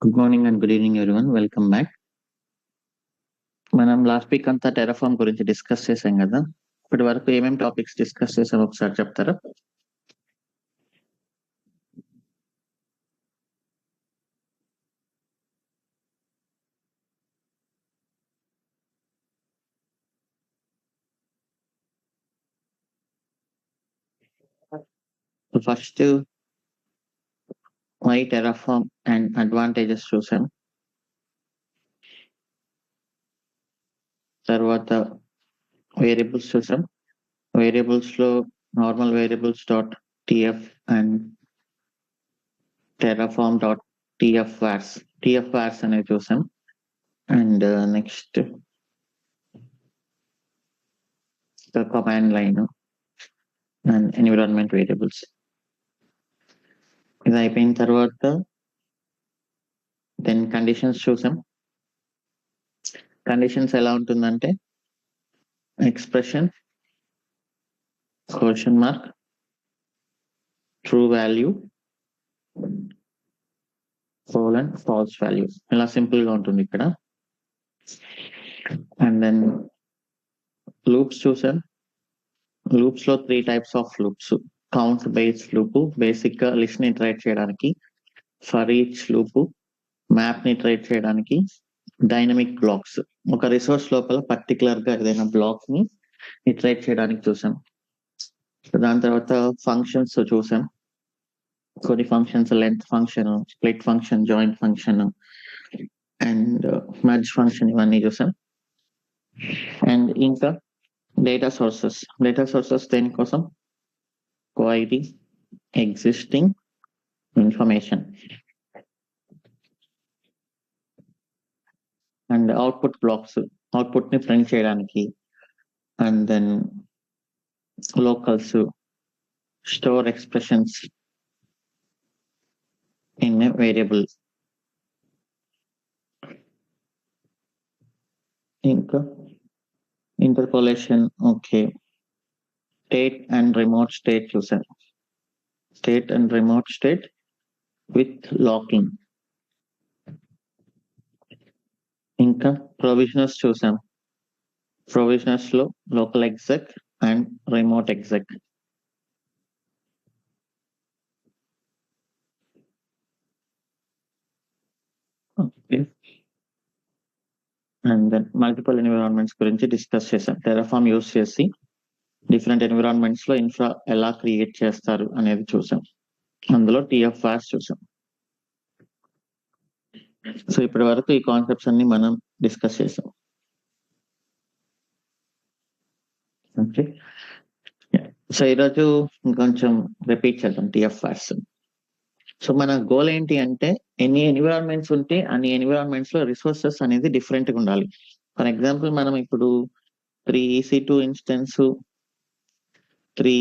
Good morning and good evening everyone. Welcome back. మనం last week అంతా Terraform గురించి discuss చేసాం కదా. ఇప్పటి వరకు ఏమేమి టాపిక్స్ డిస్కస్ చేసాం ఒకసారి చెప్తారా? First why Terraform and advantages చూసాం. తర్వాత వేరియబుల్స్ చూసాం. వేరియబుల్స్ లో normal variables dot TF and Terraform dot TF vars అనేది చూసాం. And next command line and environment variables. ఇది అయిపోయిన తర్వాత దెన్ కండిషన్స్ చూసాం. కండిషన్స్ ఎలా ఉంటుందంటే expression, question mark, true value, colon, false value. ఇలా సింపుల్ గా ఉంటుంది ఇక్కడ. అండ్ దెన్ లూప్స్ చూసాం. లూప్స్ లో 3 types of loops. Count base loop, basic గా లిస్ట్ ని ఇటరేట్ చేయడానికి. ఫర్ ఈచ్ లూప్, మ్యాప్ ని ఇటరేట్ చేయడానికి. డైనమిక్ బ్లాక్స్, ఒక రిసోర్స్ లోపల పర్టికులర్ గా ఏదైనా బ్లాక్ ని ఇటరేట్ చేయడానికి చూసాం. దాని తర్వాత ఫంక్షన్స్ చూసాం. కొన్ని functions length function, split function, joint function and merge function, ఇవన్నీ చూసాం. అండ్ ఇంకా డేటా సోర్సెస్ దేనికోసం? Query, existing information and output blocks, output ని ప్రింట్ చేయడానికి. And then locals, store expressions in variable. ఇంకా interpolation, okay. State and remote state చూసాం. State and remote state with locking. ఇంకా provisioners చూసాం. Provisioners లో local exec and remote exec. And then multiple environments గురించి discuss చేసాం. Terraform use చేసి different environments లో infra ఎలా క్రియేట్ చేస్తారు అనేది చూసాం. అందులో టిఎఫ్ఆర్స్ చూసాం. సో ఇప్పటి వరకు ఈ కాన్సెప్ట్స్ అన్ని మనం డిస్కస్ చేసాం. ఓకే, సో ఈరోజు కొంచెం రిపీట్ చేద్దాం టిఎఫ్ఆర్స్. సో మన గోల్ ఏంటి అంటే ఎన్ని ఎన్విరాన్మెంట్స్ ఉంటే అన్ని ఎన్విరాన్మెంట్స్ లో రిసోర్సెస్ అనేది డిఫరెంట్ గా ఉండాలి. ఫర్ ఎగ్జాంపుల్ మనం ఇప్పుడు 3 EC2 instance, 3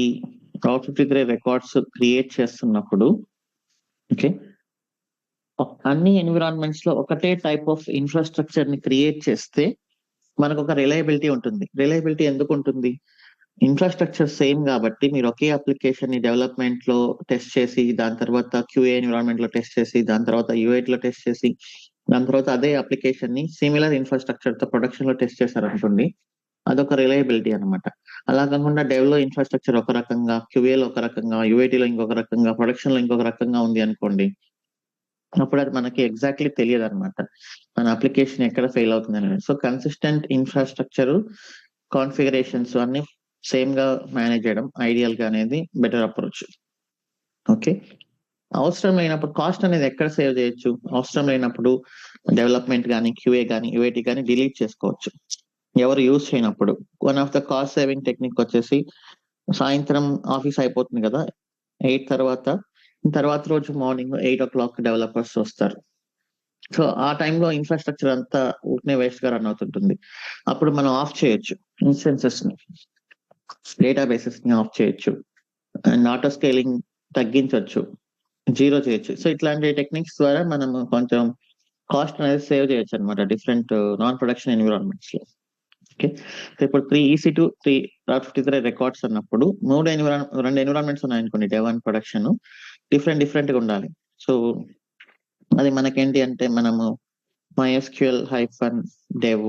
Route 53 records create చేస్తున్నప్పుడు, ఓకే, అన్ని ఎన్విరాన్మెంట్స్ లో ఒకటే టైప్ ఆఫ్ ఇన్ఫ్రాస్ట్రక్చర్ ని క్రియేట్ చేస్తే మనకు ఒక రిలయబిలిటీ ఉంటుంది. రిలయబిలిటీ ఎందుకు ఉంటుంది? ఇన్ఫ్రాస్ట్రక్చర్ సేమ్ కాబట్టి మీరు ఒకే అప్లికేషన్ ని డెవలప్మెంట్ లో టెస్ట్ చేసి, దాని తర్వాత QA ఎన్విరాన్మెంట్ లో టెస్ట్ చేసి, దాని తర్వాత UAT లో టెస్ట్ చేసి, దాని తర్వాత అదే అప్లికేషన్ ని సిమిలర్ ఇన్ఫ్రాస్ట్రక్చర్ తో ప్రొడక్షన్ లో టెస్ట్ చేశారనుకోండి, అదొక రిలయబిలిటీ అనమాట. అలా కాకుండా డెవ్ లో ఇన్ఫ్రాస్ట్రక్చర్ ఒక రకంగా, QA లో ఒక రకంగా, UAT లో ఇంకొక రకంగా, ప్రొడక్షన్ లో ఇంకొక రకంగా ఉంది అనుకోండి, అప్పుడు అది మనకి ఎగ్జాక్ట్లీ తెలియదు అనమాట మన అప్లికేషన్ ఎక్కడ ఫెయిల్ అవుతుంది అనేది. సో కన్సిస్టెంట్ ఇన్ఫ్రాస్ట్రక్చర్ కాన్ఫిగరేషన్స్ అన్ని సేమ్ గా మేనేజ్ చేయడం ఐడియల్ గా అనేది బెటర్ అప్రోచ్. ఓకే, అవసరం లేనప్పుడు కాస్ట్ అనేది ఎక్కడ సేవ్ చేయొచ్చు? అవసరం లేనప్పుడు డెవలప్మెంట్ కానీ, QA కానీ, UAT కానీ డిలీట్ చేసుకోవచ్చు ఎవరు యూజ్ చేయనప్పుడు. One of the cost saving technique వచ్చేసి, సాయంత్రం ఆఫీస్ అయిపోతుంది కదా 8 తర్వాత రోజు మార్నింగ్ 8 o'clock డెవలపర్స్ వస్తారు. సో ఆ టైంలో ఇన్ఫ్రాస్ట్రక్చర్ అంతా ఊరినే వేస్ట్ గా రన్ అవుతుంటుంది. అప్పుడు మనం ఆఫ్ చేయొచ్చు ఇన్స్టెన్సెస్ ని, డేటాబేసెస్ ని ఆఫ్ చేయొచ్చు అండ్ ఆటో స్కేలింగ్ తగ్గించవచ్చు, 0 చేయొచ్చు. సో ఇట్లాంటి టెక్నిక్స్ ద్వారా మనం కొంచెం కాస్ట్ అనేది సేవ్ చేయొచ్చు అనమాట డిఫరెంట్ నాన్ ప్రొడక్షన్ ఎన్విరాన్మెంట్స్ లో. ఓకే, ఇప్పుడు 3 EC2, 3 Route 53 రికార్డ్స్ అన్నప్పుడు 2 ఎన్విరాన్మెంట్స్ ఉన్నాయనుకోండి, డెవ్ అండ్ ప్రొడక్షన్ డిఫరెంట్ గా ఉండాలి. సో అది మనకేంటి అంటే మనము MySQL-dev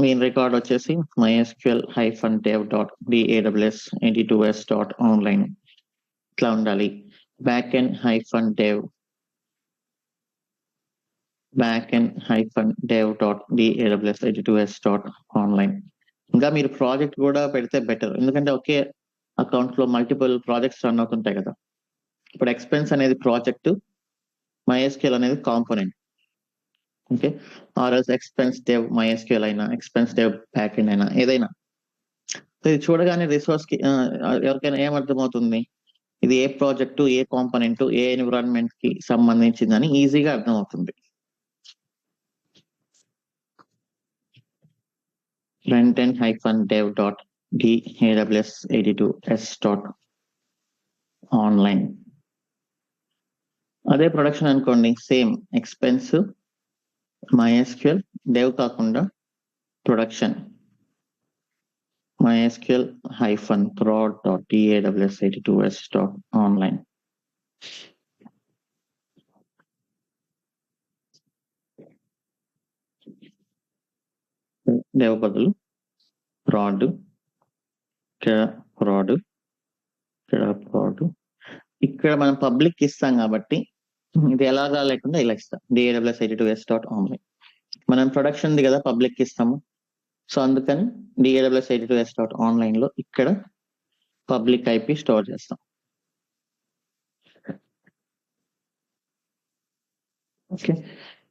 మెయిన్ రికార్డ్ వచ్చేసి MySQL-dev.daws82s.online ఇట్లా ఉండాలి. backend-dev.daws82s.online. ఇంకా మీరు ప్రాజెక్ట్ కూడా పెడితే బెటర్, ఎందుకంటే ఒకే అకౌంట్ లో మల్టిపుల్ ప్రాజెక్ట్స్ రన్ అవుతుంటాయి కదా. ఇప్పుడు ఎక్స్పెన్స్ అనేది ప్రాజెక్ట్, MySQL అనేది కాంపోనెంట్. ఓకే, ఆర్ఎల్స్ ఎక్స్పెన్స్ డెవ్ MySQL అయినా, ఎక్స్పెన్స్ డెవ్ బ్యాకెండ్ అయినా, ఏదైనా. ఇది చూడగానే రిసోర్స్ కి ఎవరికైనా ఏమర్థమవుతుంది, ఇది ఏ ప్రాజెక్టు, ఏ కాంపోనెంట్, ఏ ఎన్విరాన్మెంట్ కి సంబంధించిందని ఈజీగా అర్థమవుతుంది. frontend-dev.daws82s.online. అదే ప్రొడక్షన్ అనుకోండి, సేమ్ ఎక్స్పెన్స్ MySQL dev కాకుండా ప్రొడక్షన్ MySQL-prod.daws82s.online. dev బదులు prod, ఇక్కడ మనం పబ్లిక్ ఇస్తాం కాబట్టి ఇది ఎలాగా లేకుండా ఇలా ఇస్తాం, daws82s.online. మనం ప్రొడక్షన్ ది కదా పబ్లిక్ ఇస్తాము, సో అందుకని daws82s.online లో ఇక్కడ పబ్లిక్ IP స్టోర్ చేస్తాం. ఓకే,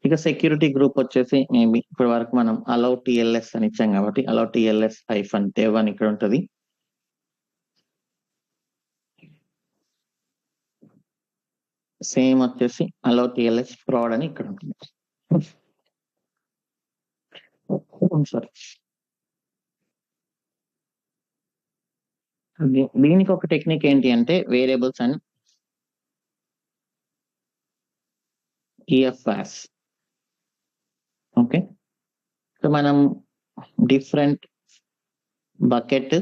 ఇక సెక్యూరిటీ గ్రూప్ వచ్చేసి మేబీ ఇప్పటి వరకు మనం allow TLS అని ఇచ్చాం కాబట్టి allow TLS-dev అని ఇక్కడ ఉంటుంది. సేమ్ వచ్చేసి allow TLS prod అని ఇక్కడ ఉంటుంది. సారీ, దీనికి ఒక టెక్నిక్ ఏంటి అంటే variables and EFS. Okay, so మనం different bucket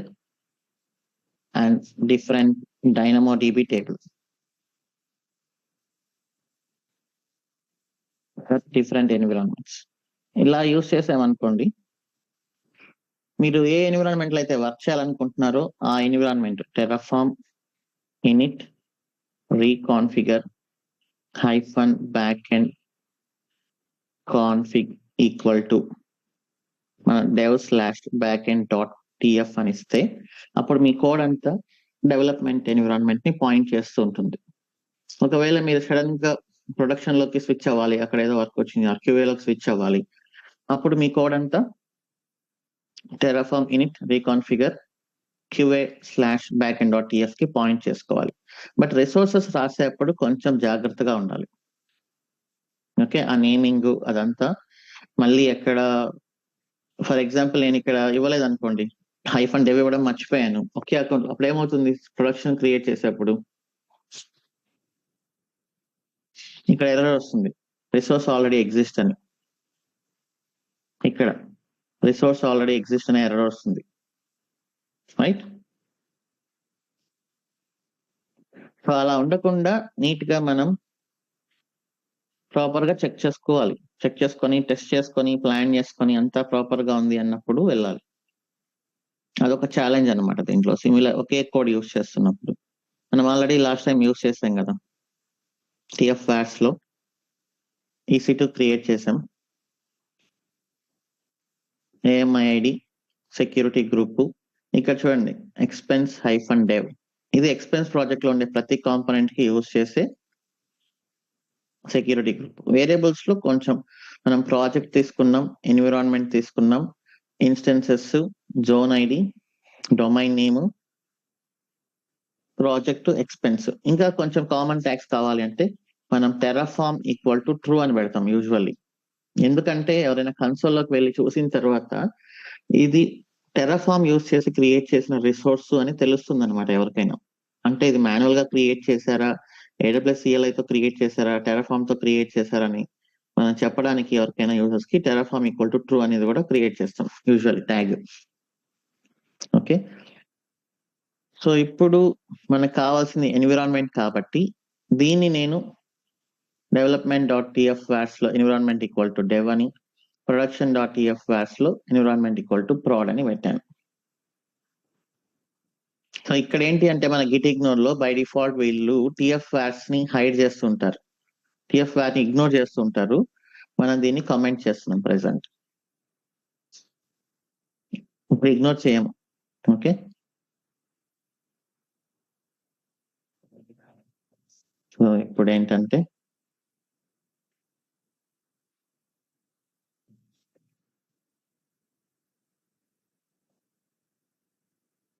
and different DynamoDB table, different environments ఇలా యూస్ చేసామనుకోండి, మీరు ఏ ఎన్విరాన్మెంట్ లో అయితే వర్క్ చేయాలనుకుంటున్నారో ఆ environment Terraform init reconfigure -backend config equal to మన dev/backend.tf అని ఇస్తే అప్పుడు మీ కోడ్ అంతా డెవలప్మెంట్ ఎన్విరాన్మెంట్ ని పాయింట్ చేస్తూ ఉంటుంది. ఒకవేళ మీరు సడన్ గా ప్రొడక్షన్ లోకి స్విచ్ అవ్వాలి, అక్కడ ఏదో వర్క్ వచ్చింది, QA లోకి స్విచ్ అవ్వాలి, అప్పుడు మీ కోడ్ అంతా terraform init reconfigure QA/backend.tf కి పాయింట్ చేసుకోవాలి. బట్ రిసోర్సెస్ రాసేటప్పుడు కొంచెం జాగ్రత్తగా ఉండాలి. ఓకే, ఆ నేమింగ్ అదంతా మళ్ళీ ఎక్కడ, ఫర్ ఎగ్జాంపుల్ నేను ఇక్కడ ఇవ్వలేదు అనుకోండి, -dev ఇవ్వడం మర్చిపోయాను ఒకే అకౌంట్, అప్పుడు ఏమవుతుంది, ప్రొడక్షన్ క్రియేట్ చేసేప్పుడు ఇక్కడ ఎర్రర్ వస్తుంది, రిసోర్స్ ఆల్రెడీ ఎగ్జిస్ట్ అని. ఇక్కడ రిసోర్స్ ఆల్రెడీ ఎగ్జిస్ట్ అనే ఎర్రర్ వస్తుంది, రైట్? సో అలా ఉండకుండా నీట్ గా మనం ప్రాపర్ గా చెక్ చేసుకొని టెస్ట్ చేసుకొని ప్లాన్ చేసుకొని అంతా ప్రాపర్ గా ఉంది అన్నప్పుడు వెళ్ళాలి. అదొక ఛాలెంజ్ అనమాట దీంట్లో. సిమిలర్ ఒకే కోడ్ యూస్ చేస్తున్నప్పుడు మనం ఆల్రెడీ లాస్ట్ టైం యూస్ చేసాం కదా, TFVAS లో EC2 క్రియేట్ చేసాం, AMIID సెక్యూరిటీ గ్రూప్. ఇక్కడ చూడండి expense-dev, ఇది ఎక్స్పెన్స్ ప్రాజెక్ట్ లో ఉండే ప్రతి కాంపోనెంట్ కి యూజ్ చేసే సెక్యూరిటీ గ్రూప్. వేరియబుల్స్ లో కొంచెం మనం ప్రాజెక్ట్ తీసుకున్నాం, ఎన్విరాన్మెంట్ తీసుకున్నాం, instances, zone ID, domain name, project, expense. ఇంకా కొంచెం కామన్ ట్యాగ్స్ కావాలి అంటే మనం terraform = true అని పెడతాం యూజువల్లీ. ఎందుకంటే ఎవరైనా కన్సోల్ లోకి వెళ్ళి చూసిన తర్వాత ఇది terraform యూజ్ చేసి క్రియేట్ చేసిన రిసోర్స్ అని తెలుస్తుంది అనమాట ఎవరికైనా. అంటే ఇది మాన్యువల్ గా క్రియేట్ చేశారా, AWS CLI తో క్రియేట్ చేశారా, terraform తో క్రియేట్ చేశారని మనం చెప్పడానికి ఎవరికైనా యూజర్స్ కి terraform = true అనేది కూడా క్రియేట్ చేస్తాం యూజువల్లీ ట్యాగ్. ఓకే, సో ఇప్పుడు మనకు కావాల్సింది ఎన్విరాన్మెంట్ కాబట్టి దీన్ని నేను development.tf vars లో ఎన్విరాన్మెంట్ ఈక్వల్ టు dev అని, production.tf vars లో ఎన్విరాన్మెంట్ ఈక్వల్ టు prod అని పెట్టాను. సో ఇక్కడ ఏంటి అంటే మన గిట్ ఇగ్నోర్ లో బై డిఫాల్ట్ వీళ్ళు టిఎఫ్ వార్స్ ని హైడ్ చేస్తుంటారు, టిఎఫ్ వార్ ని ఇగ్నోర్ చేస్తుంటారు. మనం దీన్ని కామెంట్ చేస్తున్నాం ప్రెసెంట్. ఇప్పుడు ఇగ్నోర్ చేయము. ఓకే, సో ఇప్పుడు ఏంటంటే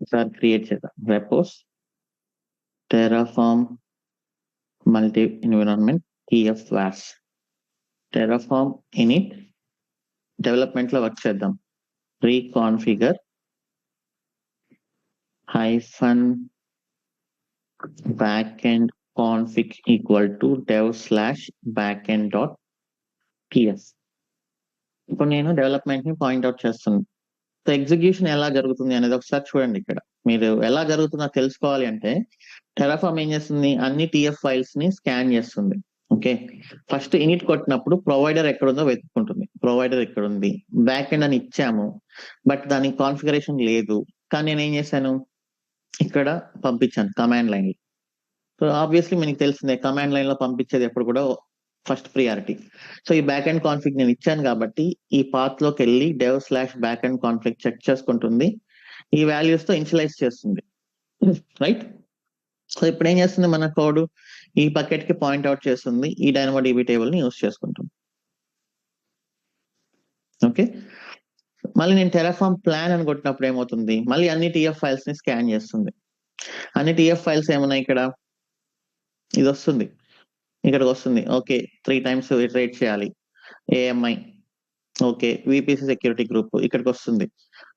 ఒకసారి క్రియేట్ చేద్దాం. Repos Terraform multi environment TF vars, Terraform init development లో వర్క్ చేద్దాం. Reconfigure hyphen backend config equal to dev/backend.ts. ఇప్పుడు నేను డెవలప్మెంట్ ని పాయింట్అవుట్ చేస్తున్నాను. సో ఎగ్జిక్యూషన్ ఎలా జరుగుతుంది అనేది ఒకసారి చూడండి. ఇక్కడ మీరు ఎలా జరుగుతుందో తెలుసుకోవాలి అంటే టెరాఫార్మ్ ఏం చేస్తుంది, అన్ని టిఎఫ్ ఫైల్స్ ని స్కాన్ చేస్తుంది. ఓకే, ఫస్ట్ ఇనిట్ కొట్టినప్పుడు ప్రొవైడర్ ఎక్కడుందో వెతుక్కుంటుంది. ప్రొవైడర్ ఎక్కడుంది, బ్యాక్ ఎండ్ అని ఇచ్చాము, బట్ దానికి కాన్ఫిగరేషన్ లేదు. కానీ నేను ఏం చేశాను, ఇక్కడ పంపించాను కమాండ్ లైన్. సో ఆబ్వియస్లీ మనకి తెలిసిందే, కమాండ్ లైన్ లో పంపించేది ఎప్పుడు కూడా ఫస్ట్ ప్రియారిటీ. సో ఈ బ్యాక్ ఎండ్ కాన్ఫిగ్ నేను ఇచ్చాను కాబట్టి ఈ పాత్ లోకి వెళ్ళి dev/backend config చెక్ చేసుకుంటుంది, ఈ వాల్యూస్ తో ఇనిషియలైజ్ చేస్తుంది. రైట్, సో ఇప్పుడు ఏం చేస్తుంది మన కోడ్, ఈ బకెట్ కి పాయింట్ అవుట్ చేస్తుంది, ఈ DynamoDB టేబుల్ ని యూస్ చేసుకుంటుంది. ఓకే, మళ్ళీ నేను టెరాఫార్మ్ ప్లాన్ అని కొట్టినప్పుడు ఏమవుతుంది, మళ్ళీ అన్ని టిఎఫ్ ఫైల్స్ ని స్కాన్ చేస్తుంది. అన్ని టిఎఫ్ ఫైల్స్ ఏమున్నాయి ఇక్కడ, ఇది వస్తుంది, ఇక్కడికి వస్తుంది. ఓకే, 3 times ఇటరేట్ చేయాలి. AMI, okay, VPC security group ఇక్కడికి వస్తుంది.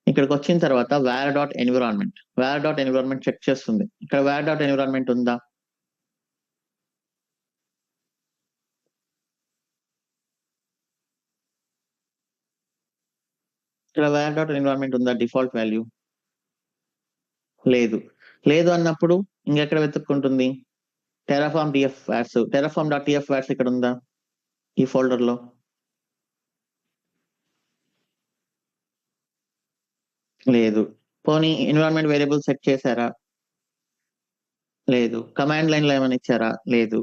ఇక్కడికి వచ్చిన తర్వాత var.environment చెక్ చేస్తుంది. ఇక్కడ var.environment ఉందా, ఇక్కడ var.environment ఉందా, డిఫాల్ట్ వాల్యూ లేదు. లేదు అన్నప్పుడు ఇంకెక్కడ వెతుక్కుంటుంది, Terraform TF wars, terraform.tf wars ఇక్కడ ఉందా ఈ ఫోల్డర్ లో, లేదు. పోనీ ఎన్విరాన్మెంట్ వేరియబుల్ సెట్ చేశారా, లేదు. కమాండ్ లైన్ లో ఏమైనా ఇచ్చారా, లేదు.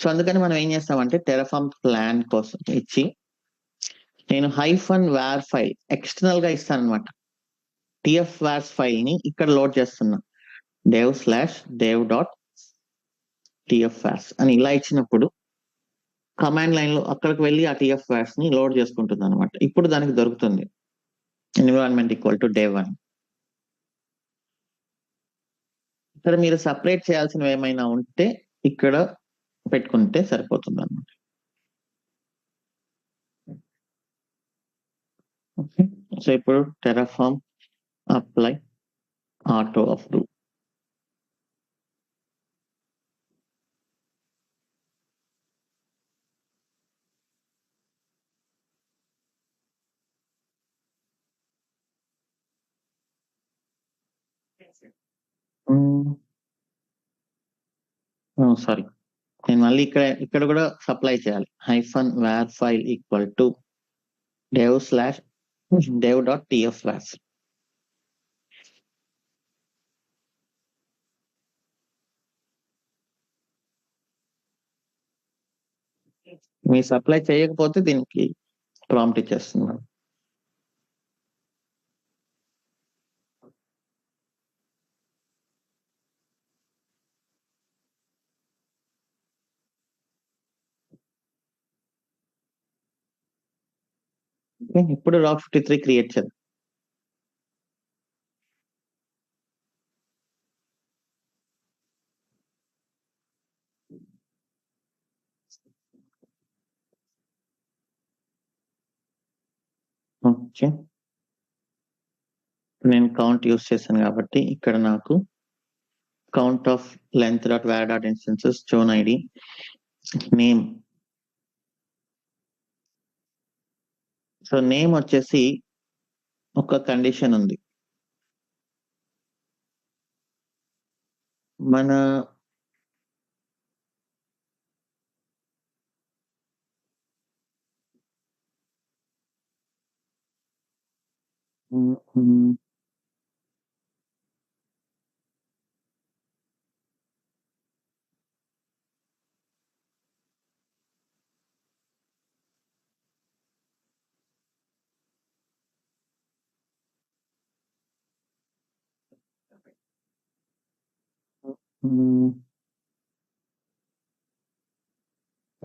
సో అందుకని మనం ఏం చేస్తామంటే టెరాఫార్మ్ ప్లాన్ కోసం ఇచ్చి నేను -var ఫైల్ ఎక్స్టర్నల్ గా ఇస్తాను అనమాట. టిఎఫ్ వార్స్ ఫైల్ ని ఇక్కడ లోడ్ చేస్తున్నా, dev/dev.tf vars అని ఇలా ఇచ్చినప్పుడు కమాండ్ లైన్ లో అక్కడికి వెళ్ళి ఆ టిఎఫ్ వార్స్ ని లోడ్ చేసుకుంటుంది అనమాట. ఇప్పుడు దానికి దొరుకుతుంది ఎన్విరాన్మెంట్ ఈక్వల్ టు dev అని. ఇక్కడ మీరు సపరేట్ చేయాల్సినవి ఏమైనా ఉంటే ఇక్కడ పెట్టుకుంటే సరిపోతుంది అనమాట. ఓకే, సో ఇప్పుడు Terraform apply auto approve. Sorry, నేను మళ్ళీ ఇక్కడ కూడా సప్లై చేయాలి. -var file equal to dev/dev.tf vars. మీరు సప్లై చేయకపోతే దీనికి ప్రాంప్ట్ ఇచ్చేస్తున్నాను. ఓకే, ఇప్పుడు rock53 క్రియేట్ చేద్దాం. ఓకే, నేను కౌంట్ యూస్ చేశాను కాబట్టి ఇక్కడ నాకు count of length.var.instances chown id name. So name వచ్చేసి ఒక కండిషన్ ఉంది, మన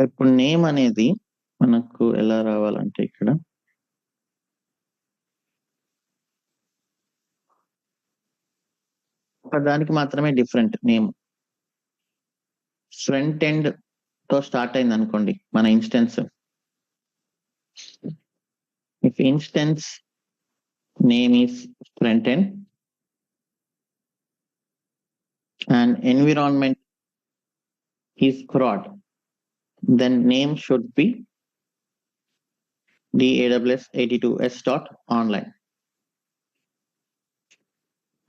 ఇప్పుడు నేమ్ అనేది మనకు ఎలా రావాలంటే ఇక్కడ ఒకదానికి మాత్రమే డిఫరెంట్ నేమ్. ఫ్రంట్ ఎండ్ తో స్టార్ట్ అయింది అనుకోండి మన instance. If instance name is front end and environment is prod, then name should be daws82s.online.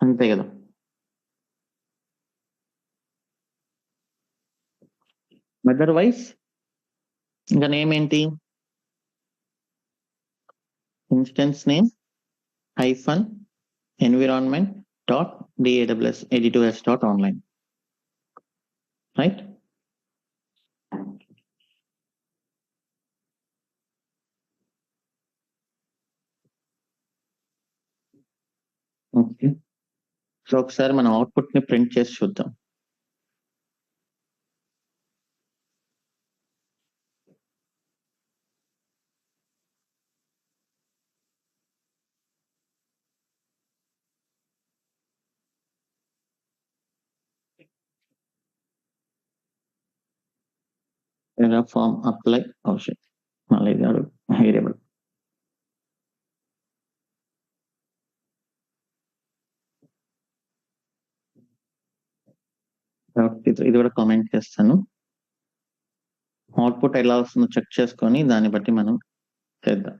అంతే కదా. అదర్వైజ్ ఇంకా నేమ్ ఏంటి? Instance name hyphen environment dot daws82s.online, right? Okay, so ఒకసారి మనం అవుట్పుట్ ని ప్రింట్ చేసి చూద్దాం. ఫార్మ్ అప్లై అవసరం మళ్ళీ వేరియబుల్. ఇది కూడా కామెంట్ చేస్తాను. అవుట్పుట్ ఎలా వస్తుందో చెక్ చేసుకొని దాన్ని బట్టి మనం చేద్దాం.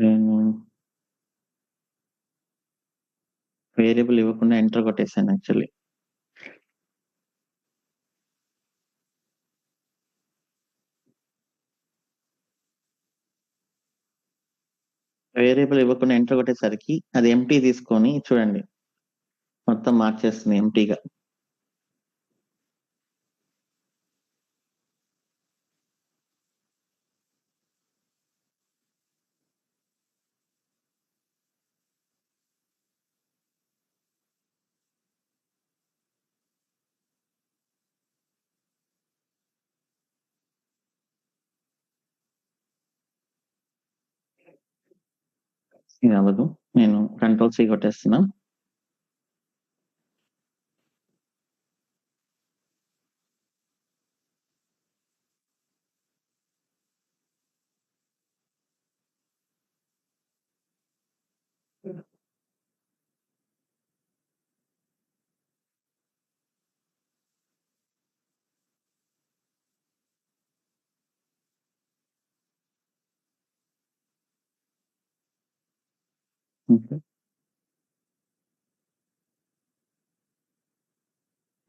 నేను వేరియబుల్ ఇవ్వకుండా ఎంటర్ కొట్టేసాను యాక్చువల్లీ. వేరియబుల్ ఇవ్వకుండా ఎంటర్ కొట్టేసరికి అది ఎంటీ తీసుకొని చూడండి మొత్తం మార్చేస్తుంది ఎంటీగా. ఇది అవ్వదు, నేను కంట్రోల్ సి కొట్టేస్తున్నా.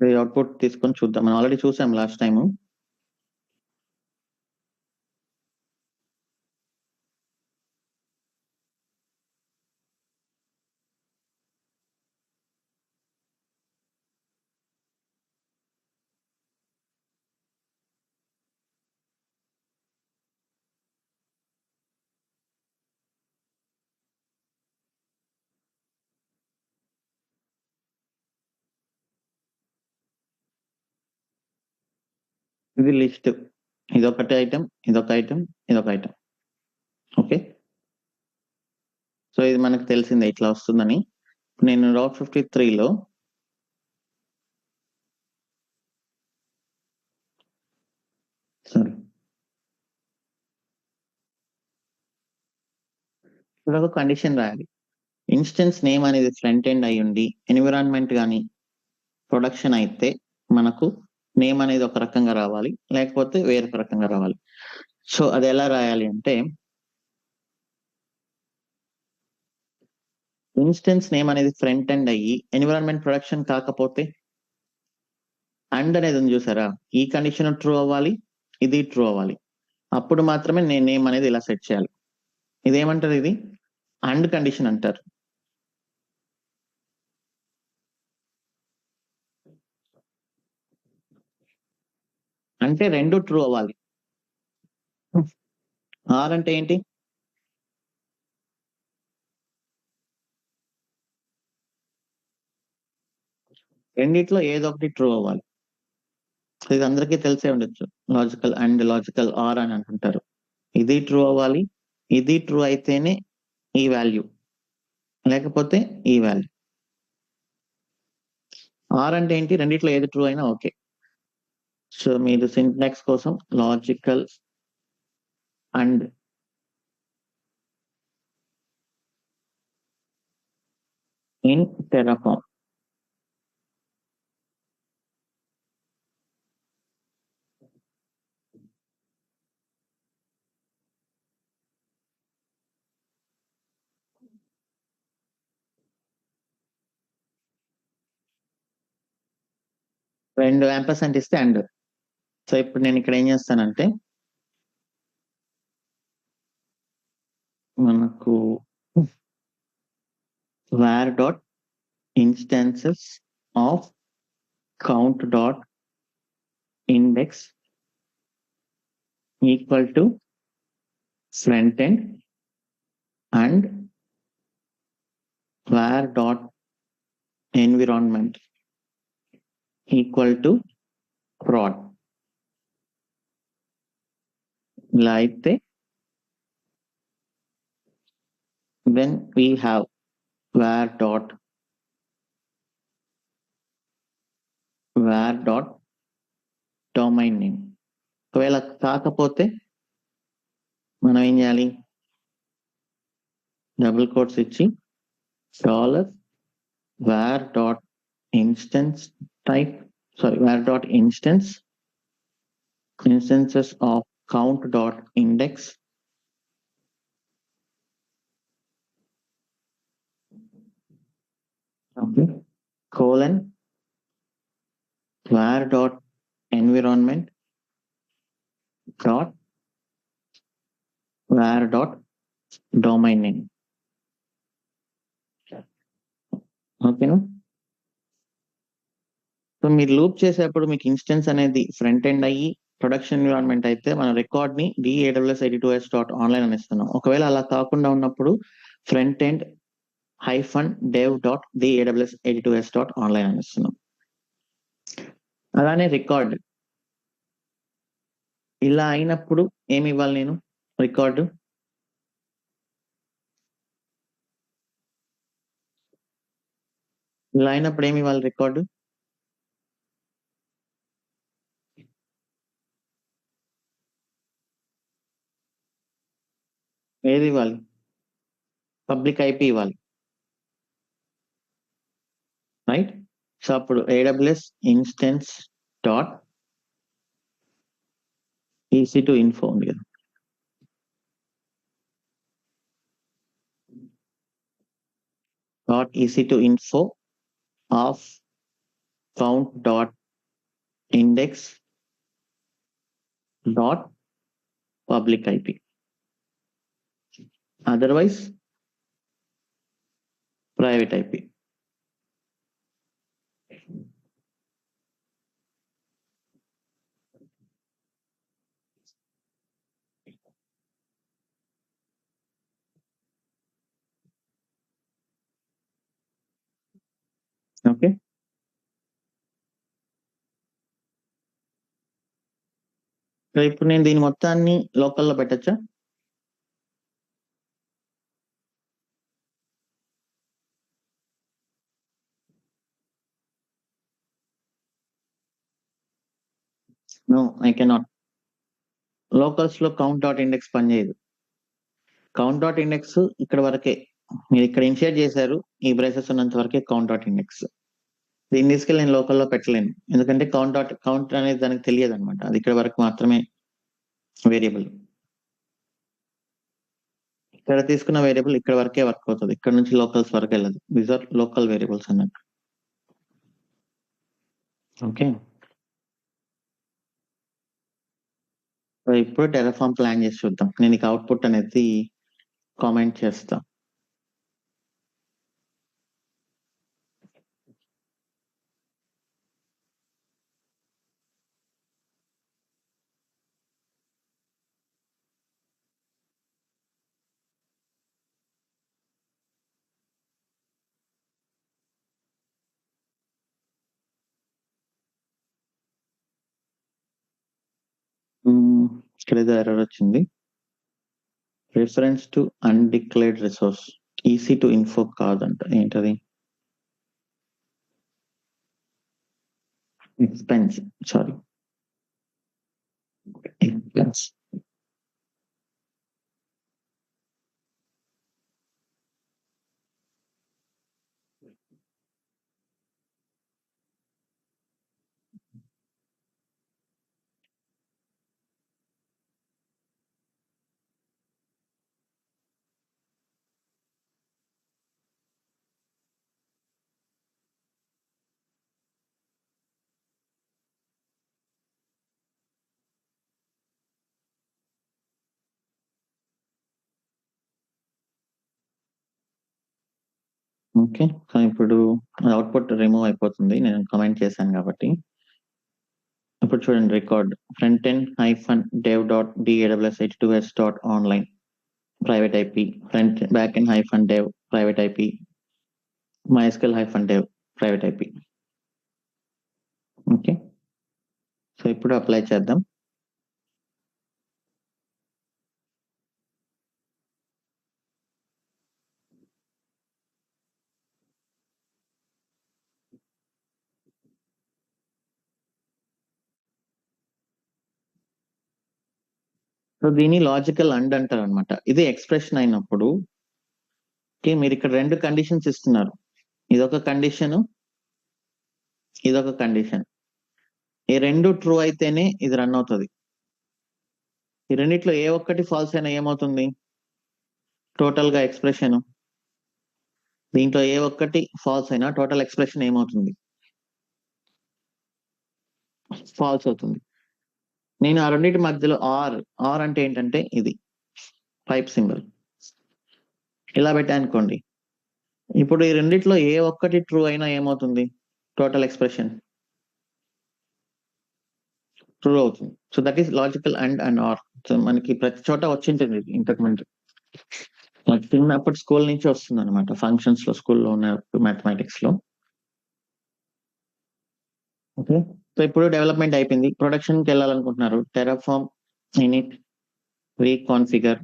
అవుట్పుట్ తీసుకొని చూద్దాం. మనం ఆల్రెడీ చూసాం లాస్ట్ టైం. ఇది లిస్ట్, ఇదొకటి ఐటమ్, ఇదొక ఐటమ్, ఇదొక ఐటమ్. ఓకే, సో ఇది మనకు తెలిసిందే ఇట్లా వస్తుందని. నేను రౌట్ 53లో ఇక్కడ ఒక కండిషన్ రాయాలి. ఇన్స్టెన్స్ నేమ్ అనేది ఫ్రంట్ ఎండ్ అయి ఉండి ఎన్విరాన్మెంట్ కానీ ప్రొడక్షన్ అయితే మనకు నేమ్ అనేది ఒక రకంగా రావాలి, లేకపోతే వేరొక రకంగా రావాలి. సో అది ఎలా రాయాలి అంటే, ఇన్స్టెన్స్ నేమ్ అనేది ఫ్రంట్ ఎండ్ అయ్యి ఎన్విరాన్మెంట్ ప్రొడక్షన్ కాకపోతే అండ్ అనేది ఉంది చూసారా, ఈ కండిషన్ ట్రూ అవ్వాలి, ఇది ట్రూ అవ్వాలి. అప్పుడు మాత్రమే నేను నేమ్ అనేది ఇలా సెట్ చేయాలి. ఇదేమంటారు, ఇది అండ్ కండిషన్ అంటారు. అంటే రెండు ట్రూ అవ్వాలి. ఆర్ అంటే ఏంటి? రెండిట్లో ఏదో ఒకటి ట్రూ అవ్వాలి. ఇది అందరికీ తెలిసే ఉండొచ్చు. లాజికల్ ఆర్ అని అంటుంటారు. ఇది ట్రూ అవ్వాలి, ఇది ట్రూ అయితేనే ఈ వాల్యూ, లేకపోతే ఈ వాల్యూ. ఆర్ అంటే ఏంటి? రెండిట్లో ఏది ట్రూ అయినా ఓకే. సో మీరు సింటాక్స్ కోసం లాజికల్ అండ్ ఇన్ టెరాఫార్మ్. రెండు యాంపర్సెంట్ ఇస్తే అండ్. సో ఇప్పుడు నేను ఇక్కడ ఏం చేస్తానంటే మనకు var dot instances of count dot index equal to front end and var dot environment equal to prod. ఇలా అయితే when we have var dot domain name, ఒకవేళ కాకపోతే మనం ఏం చేయాలి? డబుల్ కోట్స్ ఇచ్చి $var dot instance type, var dot instances of count dot index colon var dot environment dot var dot domain name. ఓకేనా? So మీరు లూప్ చేసేటప్పుడు మీకు ఇన్స్టెన్స్ అనేది ఫ్రంట్ ఎండ్ అయ్యి ప్రొడక్షన్ ఎన్విరాన్మెంట్ అయితే మన రికార్డ్ ని daws82s.online అని ఇస్తున్నాం. ఒకవేళ అలా కాకుండా ఉన్నప్పుడు ఫ్రంట్ ఎండ్ -dev.daws82s.online అని ఇస్తున్నాం. అలానే రికార్డ్ ఇలా అయినప్పుడు ఏమి ఇవ్వాలి? నేను రికార్డు ఇలా అయినప్పుడు ఏమి ఇవ్వాలి? రికార్డు ఏది ఇవ్వాలి? పబ్లిక్ ఐపీ ఇవ్వాలి, రైట్? సో అప్పుడు AWS instance dot EC2 info ఉంది కదా, .EC2 info of count dot index dot public IP. Otherwise private IP. Okay, so ఇప్పుడు నేను దీని మొత్తాన్ని లోకల్లో పెట్టచ్చా? No, I cannot. లోకల్స్ లో కౌంట్ డాట్ ఇండెక్స్ పనిచేయదు. కౌంట్ డాట్ ఇండెక్స్ ఇక్కడ వరకే, మీరు ఇక్కడ ఇన్షియేట్ చేశారు, ఈ బ్రేసెస్ ఉన్నంత వరకే కౌంట్ డాట్ ఇండెక్స్. దీన్ని తీసుకెళ్ళి నేను లోకల్లో పెట్టలేను, ఎందుకంటే కౌంట్ అనేది దానికి తెలియదు అనమాట. అది ఇక్కడ వరకు మాత్రమే వేరియబుల్. ఇక్కడ తీసుకున్న వేరియబుల్ ఇక్కడ వరకే వర్క్ అవుతుంది, ఇక్కడ నుంచి లోకల్స్ వరకు వెళ్ళదు. దీస్ ఆర్ లోకల్ వేరియబుల్స్ అన్నట్టు. ఓకే, ఇప్పుడు టెరాఫార్మ్ ప్లాన్ చేసి చూద్దాం. నేను ఇక అవుట్పుట్ అనేది కామెంట్ చేస్తా. ఇక్కడ ఏదో ఎర్రర్ వచ్చింది. Reference to undeclared resource EC to info కాదంట. ఏంటది? Expense, sorry, expense. Okay, so ఇప్పుడు అవుట్పుట్ రిమూవ్ అయిపోతుంది, నేను కమెంట్ చేశాను కాబట్టి. ఇప్పుడు చూడండి, record front end -dev.daws82s.online private IP, front back end -dev private IP, mysql-dev private IP. Okay, so ఇప్పుడు అప్లై చేద్దాం. సో దీన్ని లాజికల్ అండ్ అంటారు అనమాట. ఇది ఎక్స్ప్రెషన్ అయినప్పుడు మీరు ఇక్కడ రెండు కండిషన్స్ ఇస్తున్నారు. ఇదొక కండిషన్, ఇదొక కండిషన్. ఈ రెండు ట్రూ అయితేనే ఇది రన్ అవుతుంది. ఈ రెండిట్లో ఏ ఒక్కటి ఫాల్స్ అయినా ఏమవుతుంది? టోటల్ గా ఎక్స్ప్రెషన్, దీంట్లో ఏ ఒక్కటి ఫాల్స్ అయినా టోటల్ ఎక్స్ప్రెషన్ ఏమవుతుంది? ఫాల్స్ అవుతుంది. నేను ఆ రెండింటి మధ్యలో ఆర్ అంటే ఏంటంటే ఇది పైప్ సింబల్ ఇలా పెట్టా అనుకోండి. ఇప్పుడు ఈ రెండిట్లో ఏ ఒక్కటి ట్రూ అయినా ఏమవుతుంది? టోటల్ ఎక్స్ప్రెషన్ ట్రూ అవుతుంది. So that is logical and or. So మనకి ప్రతి చోట వచ్చింటుంది ఇంతకు ముందు. చిన్నప్పుడు స్కూల్ నుంచి వస్తుంది అనమాట, ఫంక్షన్స్ లో, స్కూల్లో ఉన్న మ్యాథమెటిక్స్ లో. ఓకే, సో ఇప్పుడు డెవలప్మెంట్ అయిపోయింది, ప్రొడక్షన్ కి వెళ్ళాలనుకుంటున్నారు. Terraform in it రీకాన్ఫిగర్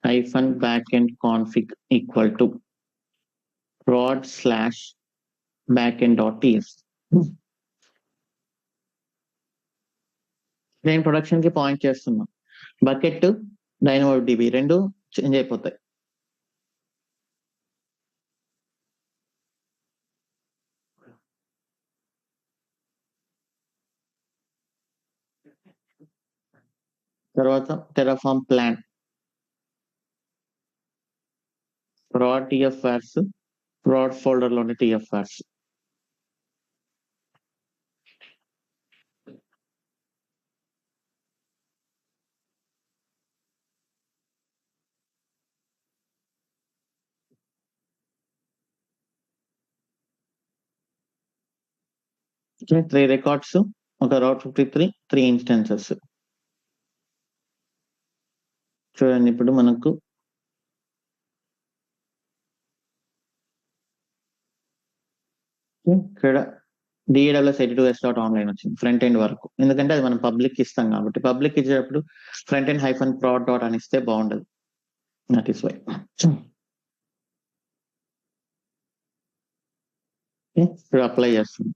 -backend config equal to prod/backend.ts. నేను ప్రొడక్షన్ కి పాయింట్ చేస్తున్నా. బకెట్, DynamoDB రెండు చేంజ్ అయిపోతాయి. తర్వాత Terraform plan, prod TFVars, prod folder లోని TFVars. త్రీ రికార్డ్స్, ఒక రౌట్ 53, 3 ఇన్స్టెన్సెస్. చూడండి, ఇప్పుడు మనకు ఇక్కడ daws82s.online వచ్చింది ఫ్రంట్ ఎండ్ వరకు. ఎందుకంటే అది మనం పబ్లిక్ ఇస్తాం కాబట్టి. పబ్లిక్ ఇచ్చేటప్పుడు ఫ్రంట్ ఎండ్ -prod అని ఇస్తే బాగుండదు. That is why. ఇప్పుడు అప్లై చేస్తుంది.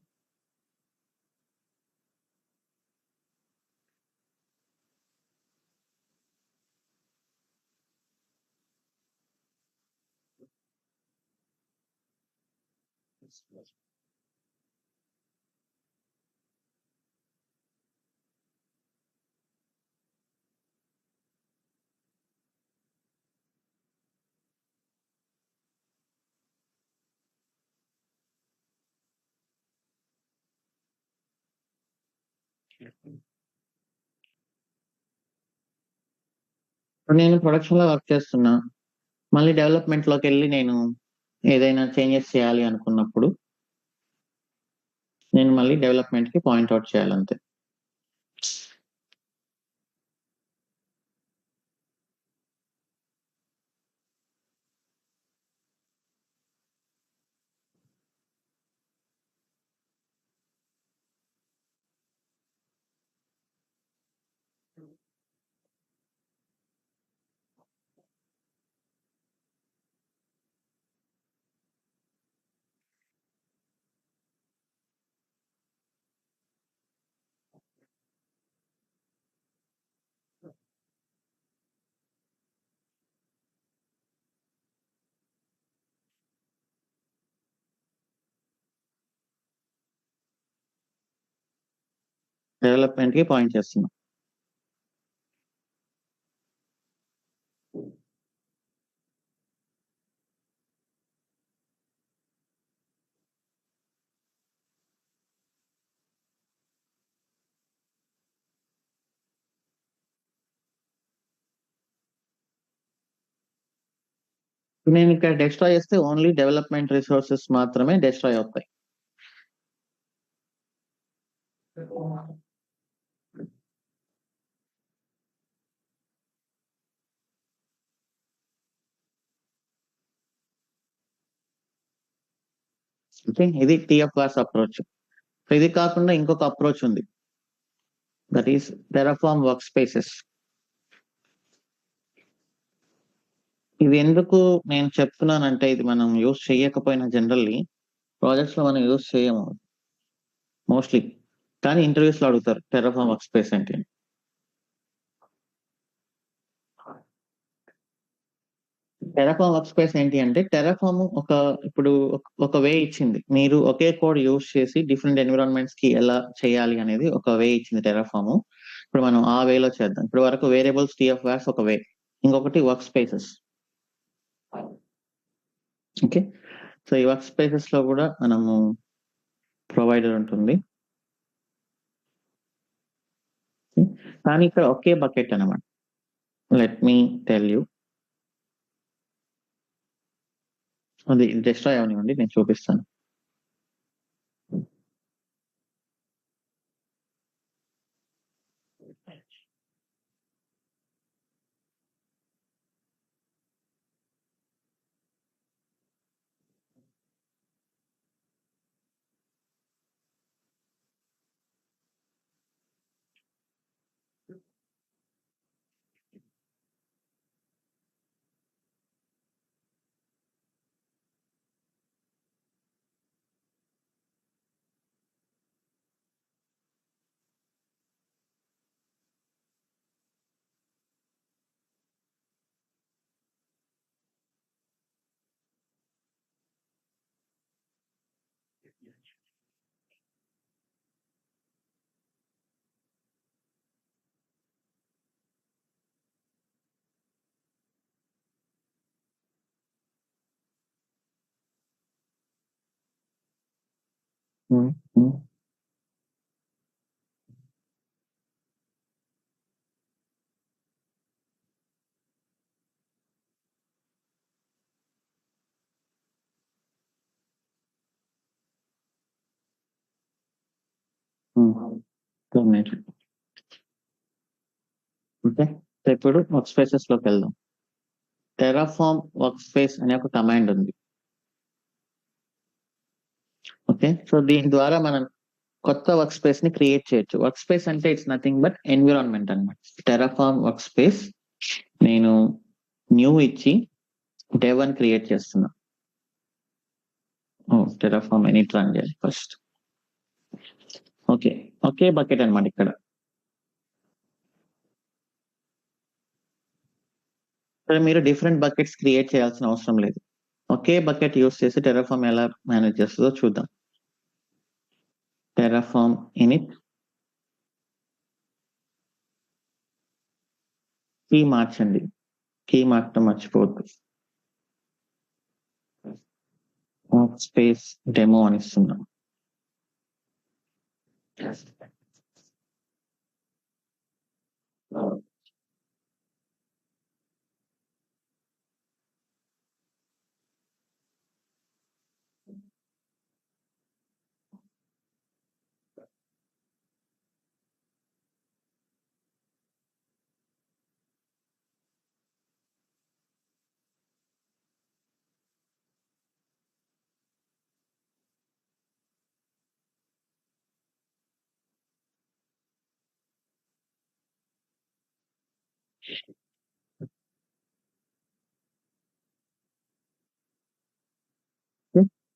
ఇప్పుడు నేను ప్రొడక్షన్ లో వర్క్ చేస్తున్నా, మళ్ళీ డెవలప్మెంట్ లోకి వెళ్ళి నేను ఏదైనా చేంజెస్ చేయాలి అనుకున్నప్పుడు నేను మళ్ళీ డెవలప్మెంట్ కి పాయింట్అవుట్ చేయాలంతే. డెవలప్మెంట్ కి పాయింట్ చేస్తున్నాం. నేను ఇక్కడ డిస్ట్రాయ్ చేస్తే ఓన్లీ డెవలప్మెంట్ రిసోర్సెస్ మాత్రమే డిస్ట్రాయ్ అవుతాయి. ఓకే, ఇది TF-VARS అప్రోచ్. ఇది కాకుండా ఇంకొక అప్రోచ్ ఉంది, that is Terraform work spaces. ఇది ఎందుకు నేను చెప్తున్నానంటే, ఇది మనం యూస్ చేయకపోయినా జనరల్లీ ప్రాజెక్ట్స్ లో మనం యూస్ చేయము మోస్ట్లీ, కానీ ఇంటర్వ్యూస్ లో అడుగుతారు టెరాఫార్మ్ వర్క్ స్పేస్ అంటే. టెరాఫార్మ్ వర్క్ స్పేస్ ఏంటి అంటే, టెరాఫార్మ్ ఇప్పుడు ఒక వే ఇచ్చింది, మీరు ఒకే కోడ్ యూస్ చేసి డిఫరెంట్ ఎన్విరాన్మెంట్స్ కి ఎలా చేయాలి అనేది ఒక వే ఇచ్చింది టెరాఫార్మ్. ఇప్పుడు మనం ఆ వేలో చేద్దాం. ఇప్పుడు వరకు వేరియబుల్స్ TF-VARS ఒక వే, ఇంకొకటి వర్క్ స్పేసెస్. ఓకే, సో ఈ వర్క్ స్పేసెస్ లో కూడా మనము ప్రొవైడర్ ఉంటుంది, కానీ ఇక్కడ ఒకే బకెట్ అనమాట. లెట్ మీ టెల్ యూ, అది డిస్ట్రాయ్ అవనివ్వండి, నేను చూపిస్తాను. ఓకే, సో ఇప్పుడు వర్క్ స్పేసెస్ లోకి వెళ్దాం. టెరాఫార్మ్ వర్క్ స్పేస్ అనే ఒక కమాండ్ ఉంది. ఓకే, సో దీని ద్వారా మనం కొత్త వర్క్ స్పేస్ ని క్రియేట్ చేయొచ్చు. వర్క్ స్పేస్ అంటే ఇట్స్ నథింగ్ బట్ ఎన్విరాన్మెంట్ అనమాట. టెరాఫార్మ్ వర్క్ స్పేస్ నేను న్యూ ఇచ్చి dev1 క్రియేట్ చేస్తున్నా. టెరాఫార్మ్ ఎనిట్ రన్ చేయాలి ఫస్ట్. ఓకే, ఒకే బకెట్ అనమాట ఇక్కడ. ఇక్కడ మీరు డిఫరెంట్ బకెట్స్ క్రియేట్ చేయాల్సిన అవసరం లేదు. ఒకే బకెట్ యూస్ చేసి టెరాఫార్మ్ ఎలా మేనేజ్ చేస్తుందో చూద్దాం. టెరాఫార్మ్ ఇనిట్ కీ మార్చండి, కీ మార్చడం మర్చిపోవద్దు. వర్క్ స్పేస్ డెమో అని ఇస్తున్నాం.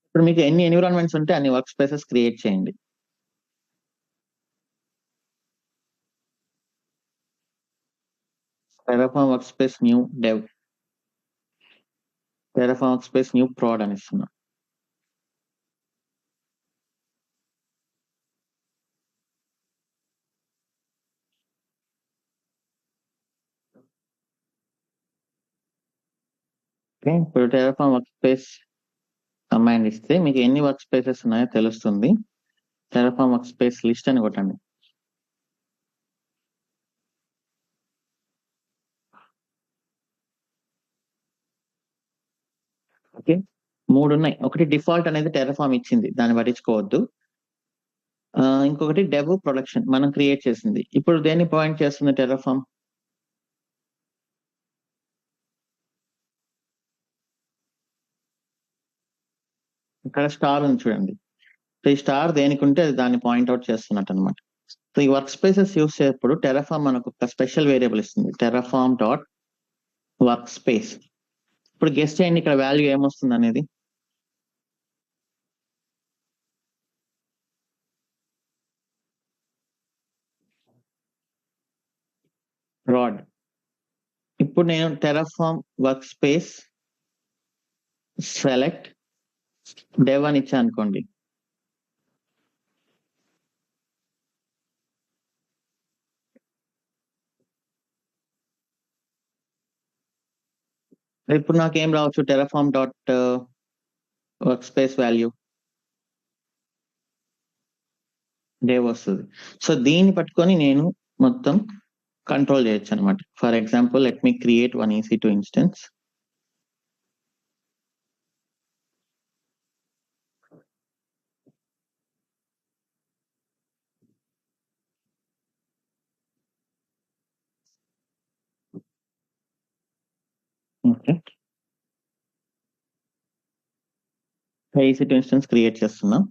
ఇప్పుడు మీకు ఎన్ని ఎన్విరాన్మెంట్స్ ఉంటే అన్ని వర్క్ స్పేసెస్ క్రియేట్ చేయండి. Terraform workspace new dev, Terraform workspace new prod అని ఇస్తున్నా. ఓకే, ఇప్పుడు టెరాఫామ్ వర్క్ స్పేస్ కమాండ్ ఇస్తే మీకు ఎన్ని వర్క్ స్పేసెస్ ఉన్నాయో తెలుస్తుంది. టెరాఫామ్ వర్క్ స్పేస్ లిస్ట్ అని కొట్టండి. ఓకే, 3 ఉన్నాయి. ఒకటి డిఫాల్ట్ అనేది టెరాఫామ్ ఇచ్చింది, దాన్ని పట్టించుకోవద్దు. ఇంకొకటి డెవ్ ప్రొడక్షన్ మనం క్రియేట్ చేసింది. ఇప్పుడు దేన్ని పాయింట్ చేస్తుంది టెరాఫామ్? ఇక్కడ స్టార్ ఉంది చూడండి. సో ఈ స్టార్ దేనికి ఉంటే అది దాన్ని పాయింట్అవుట్ చేస్తున్నట్టు అనమాట. సో ఈ వర్క్ స్పేసెస్ యూస్ చేసేప్పుడు టెరాఫామ్ మనకు ఒక స్పెషల్ వేరియబుల్ ఇస్తుంది, టెరాఫామ్ డాట్ వర్క్ స్పేస్. ఇప్పుడు గెస్ట్ చేయండి ఇక్కడ వాల్యూ ఏమొస్తుంది అనేది. రాడ్. ఇప్పుడు నేను Terraform work space select dev అని ఇచ్చా అనుకోండి. ఇప్పుడు నాకేం రావచ్చు, Terraform dot work space value dev వస్తుంది. సో దీన్ని పట్టుకొని నేను మొత్తం కంట్రోల్ చేయొచ్చు అనమాట. For example let me create one EC2 instance. Okay, EC2 instance create చేస్తున్నాం.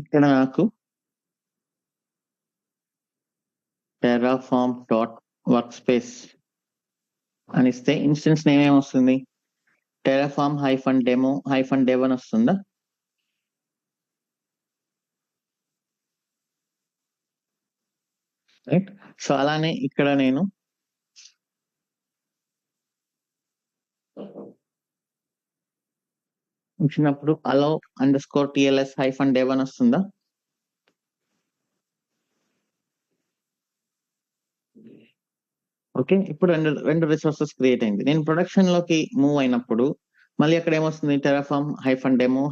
ఇక్కడ నాకు టెరాఫామ్ డాట్ వర్క్ స్పేస్ అని ఇస్తే ఇన్స్టెన్స్ నేమ్ ఏమొస్తుంది, టెరాఫామ్ -డెమో -dev అని వస్తుందా? రైట్. సో అలానే ఇక్కడ నేను ఇచ్చినప్పుడు allow_tls -dev అని వస్తుందా? ఓకే, ఇప్పుడు రెండు రిసోర్సెస్ క్రియేట్ అయింది. నేను ప్రొడక్షన్ లోకి మూవ్ అయినప్పుడు మళ్ళీ అక్కడ ఏమొస్తుంది, టెరాఫామ్ -demo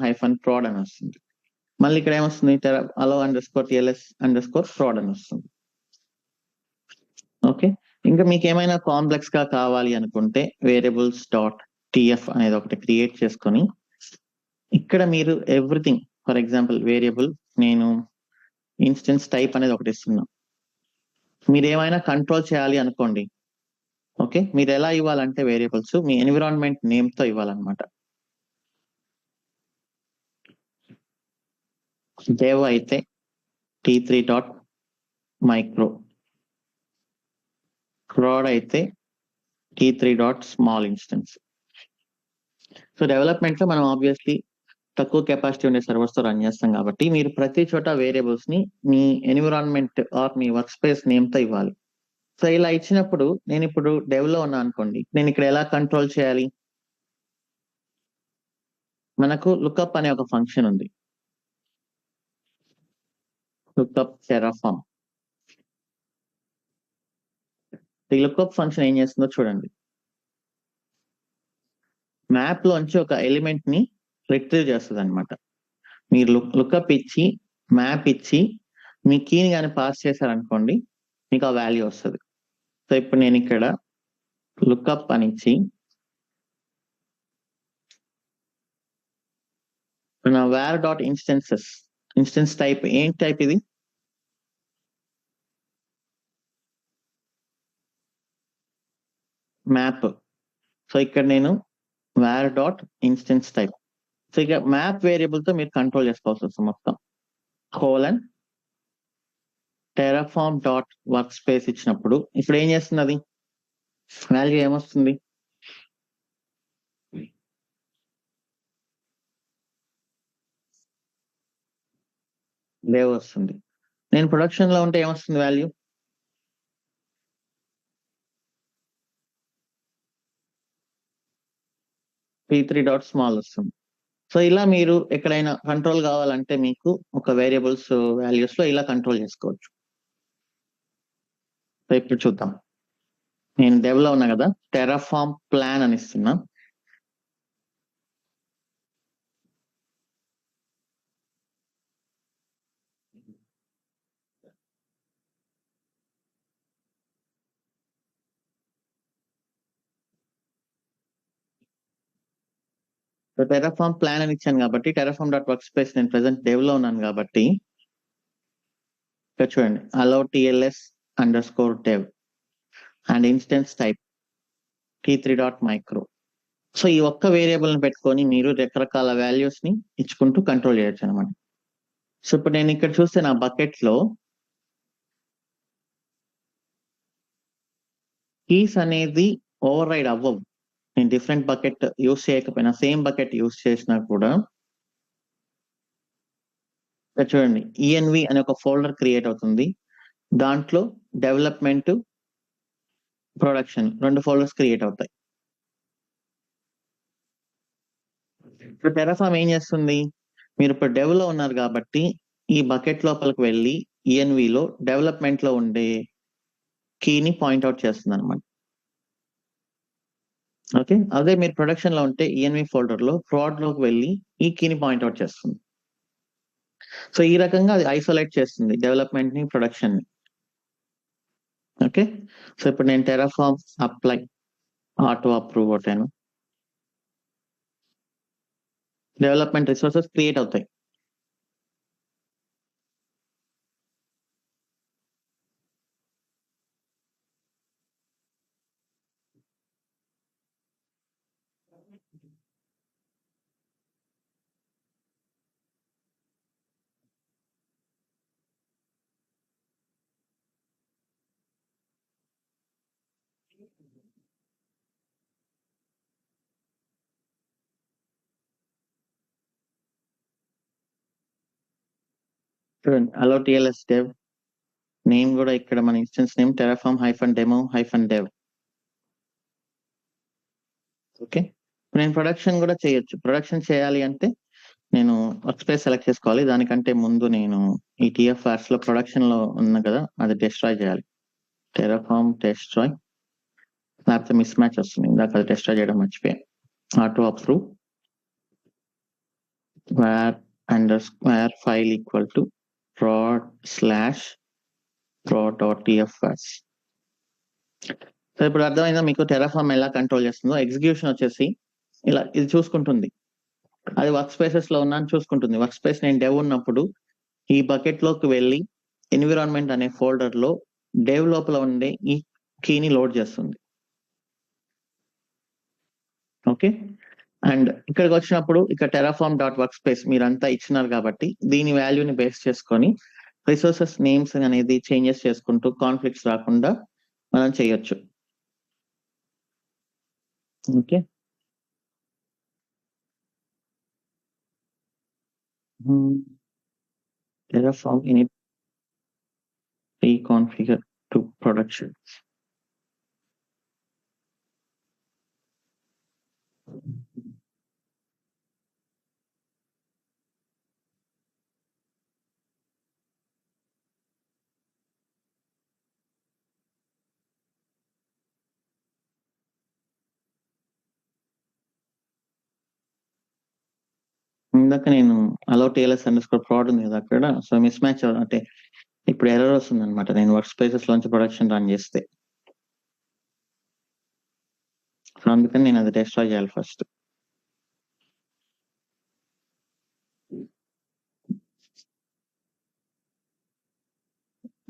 -prod అని వస్తుంది. మళ్ళీ ఇక్కడ ఏమొస్తుంది, allow_tls_prod అని వస్తుంది. ఓకే, ఇంకా మీకు ఏమైనా కాంప్లెక్స్ గా కావాలి అనుకుంటే వేరియబుల్స్ డాట్ టిఎఫ్ అనేది ఒకటి క్రియేట్ చేసుకొని ఇక్కడ మీరు ఎవ్రీథింగ్, ఫర్ ఎగ్జాంపుల్ వేరియబుల్ నేను ఇన్స్టెన్స్ టైప్ అనేది ఒకటి ఇస్తున్నా. మీరు ఏమైనా కంట్రోల్ చేయాలి అనుకోండి. ఓకే, మీరు ఎలా ఇవ్వాలంటే వేరియబుల్స్ మీ ఎన్విరాన్మెంట్ నేమ్ తో ఇవ్వాలన్నమాట. డెవ్ అయితే t3.micro, prod అయితే t3.small instance. సో డెవలప్మెంట్ లో మనం ఆబ్వియస్లీ తక్కువ కెపాసిటీ ఉండే సర్వర్స్ తో రన్ చేస్తాం కాబట్టి మీరు ప్రతి చోట వేరియబుల్స్ ని మీ ఎన్విరాన్మెంట్ ఆర్ మీ వర్క్ స్పేస్ నేమ్ తో ఇవ్వాలి. సో ఇలా ఇచ్చినప్పుడు నేను ఇప్పుడు డెవ్ లో ఉన్నా అనుకోండి, నేను ఇక్కడ ఎలా కంట్రోల్ చేయాలి, మనకు లుకప్ అనే ఒక ఫంక్షన్ ఉంది, లుకప్ టెరాఫామ్. ఈ లుకప్ ఫంక్షన్ ఏం చేస్తుందో చూడండి. మ్యాప్ లోంచి ఒక ఎలిమెంట్ ని రిట్రీవ్ చేస్తుంది అనమాట. మీరు లుకప్ ఇచ్చి మ్యాప్ ఇచ్చి మీ కీని కానీ పాస్ చేశారనుకోండి, మీకు ఆ వాల్యూ వస్తుంది. సో ఇప్పుడు నేను ఇక్కడ లుకప్ అని ఇచ్చి నా వేర్ డాట్ ఇన్స్టెన్స్ టైప్ ఏం టైప్ ఇది, మ్యాప్. సో ఇక్కడ నేను var dot instance type. So ఇక మ్యాప్ వేరియబుల్ తో మీరు కంట్రోల్ చేసుకోవాల్సి వస్తుంది మొత్తం. Colon Terraform dot workspace ఇచ్చినప్పుడు ఇప్పుడు ఏం చేస్తుంది, అది వాల్యూ ఏమొస్తుంది, డెవ్ వస్తుంది. నేను ప్రొడక్షన్ లో ఉంటే ఏమొస్తుంది వాల్యూ, t3.small వస్తుంది. సో ఇలా మీరు ఎక్కడైనా కంట్రోల్ కావాలంటే మీకు ఒక వేరియబుల్స్ వాల్యూస్ లో ఇలా కంట్రోల్ చేసుకోవచ్చు. సో ఇప్పుడు చూద్దాం. నేను డెవ్లో ఉన్నా కదా, టెరాఫామ్ ప్లాన్ అని ఇస్తున్నా. సో టెరాఫామ్ ప్లాన్ అని ఇచ్చాను కాబట్టి టెరాఫామ్ డాట్ వర్క్ స్పేస్ నేను ప్రెసెంట్ డెవ్లో ఉన్నాను కాబట్టి ఇక్కడ చూడండి, allow TLS underscore dev and instance type t3.micro. So ఈ ఒక్క వేరియబుల్ ని పెట్టుకొని మీరు రకరకాల వాల్యూస్ ని ఇచ్చుకుంటూ కంట్రోల్ చేయొచ్చు అనమాట. సో ఇప్పుడు నేను ఇక్కడ చూస్తే నా బకెట్ లో కీస్ అనేది ఓవర్ రైడ్ అవ్వవు. నేను డిఫరెంట్ బకెట్ యూస్ చేయకపోయినా, సేమ్ బకెట్ యూస్ చేసినా కూడా ఇక్కడ చూడండి, ఈఎన్వి అనే ఒక ఫోల్డర్ క్రియేట్ అవుతుంది. దాంట్లో డెవలప్మెంట్, ప్రొడక్షన్ 2 ఫోల్డర్స్ క్రియేట్ అవుతాయి. ఇప్పుడు టెరాఫామ్ ఏం చేస్తుంది, మీరు ఇప్పుడు డెవ్ లో ఉన్నారు కాబట్టి ఈ బకెట్ లోపలికి వెళ్ళి ఈఎన్విలో డెవలప్మెంట్ లో ఉండే కీని పాయింట్అవుట్ చేస్తుంది అనమాట. ఓకే, అదే మీరు ప్రొడక్షన్ లో ఉంటే ఈఎన్వి ఫోల్డర్ లో ప్రాడ్ లోకి వెళ్ళి ఈ కీని పాయింట్అవుట్ చేస్తుంది. సో ఈ రకంగా అది ఐసోలేట్ చేస్తుంది డెవలప్మెంట్ ని, ప్రొడక్షన్ ని. ఓకే, సో ఇప్పుడు నేను టెరాఫామ్ అప్లై ఆటో అప్రూవ్ కొట్టాను, డెవలప్మెంట్ రిసోర్సెస్ క్రియేట్ అవుతాయి. చూడండి, allow TLS dev నేమ్ కూడా ఇక్కడ మన instance name Terraform -demo-dev. Okay, నేను ప్రొడక్షన్ కూడా చేయొచ్చు. ప్రొడక్షన్ చేయాలి అంటే నేను వర్క్ స్పేస్ సెలెక్ట్ చేసుకోవాలి. దానికంటే ముందు నేను ఈ TFRs లో ప్రొడక్షన్ లో ఉన్న కదా, అది డెస్ట్రాయ్ చేయాలి. టెరాఫామ్ డెస్ట్రాయ్, లేకపోతే మిస్ మ్యాచ్ వస్తుంది. ఇందాక అది డెస్ట్రాయ్ చేయడం మర్చిపోయాను. Auto approve var file equal to prod/prod.tfs. So ఇప్పుడు అర్థమైందా మీకు టెరాఫామ్ ఎలా కంట్రోల్ చేస్తుందో? ఎగ్జిక్యూషన్ వచ్చేసి ఇలా ఇది చూసుకుంటుంది, అది వర్క్ స్పేసెస్ లో ఉన్నాను చూసుకుంటుంది. వర్క్ స్పేస్ నేను డెవ్ ఉన్నప్పుడు ఈ బకెట్ లోకి వెళ్ళి ఎన్విరాన్మెంట్ అనే ఫోల్డర్ లో డెవ్ లోపల ఉండే ఈ కీని లోడ్ చేస్తుంది. ఓకే, అండ్ ఇక్కడికి వచ్చినప్పుడు ఇక్కడ టెరాఫామ్ డాట్ వర్క్ స్పేస్ మీరంతా ఇచ్చినారు కాబట్టి దీని వాల్యూని బేస్ చేసుకొని రిసోర్సెస్ నేమ్స్ అనేది చేంజెస్ చేసుకుంటూ కాన్ఫ్లిక్ట్స్ రాకుండా మనం చేయొచ్చు. Okay, Terraform init reconfigure to production. ఇందాక నేను allow TLS underscore prod ఉంది కదా అక్కడ, సో మిస్ మ్యాచ్ అంటే ఇప్పుడు ఎర్రర్ వస్తుంది అనమాట నేను వర్క్ స్పేసెస్ లోంచి ప్రొడక్షన్ రన్ చేస్తే. సో అందుకని నేను అది డెస్ట్రాయ్ చేయాలి first.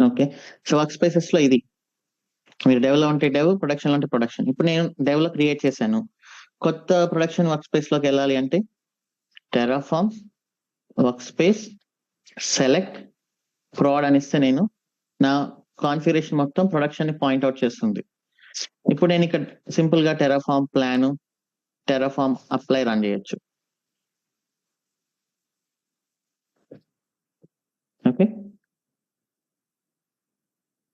Okay, so work spaces లో ఇది మీరు డెవ్ లో ఉంటే డెవ్, ప్రొడక్షన్ లో ఉంటే ప్రొడక్షన్. ఇప్పుడు నేను డెవ్ లో క్రియేట్ చేశాను, కొత్త ప్రొడక్షన్ వర్క్ స్పేస్ లోకి వెళ్ళాలి అంటే Terraform work space select proud అని ఇస్తే నేను నా కాన్ఫిగరేషన్ మొత్తం ప్రొడక్షన్ ని పాయింట్అవుట్ చేస్తుంది. ఇప్పుడు నేను ఇక్కడ సింపుల్ గా Terraform plan, Terraform apply run చేయొచ్చు. ఓకే,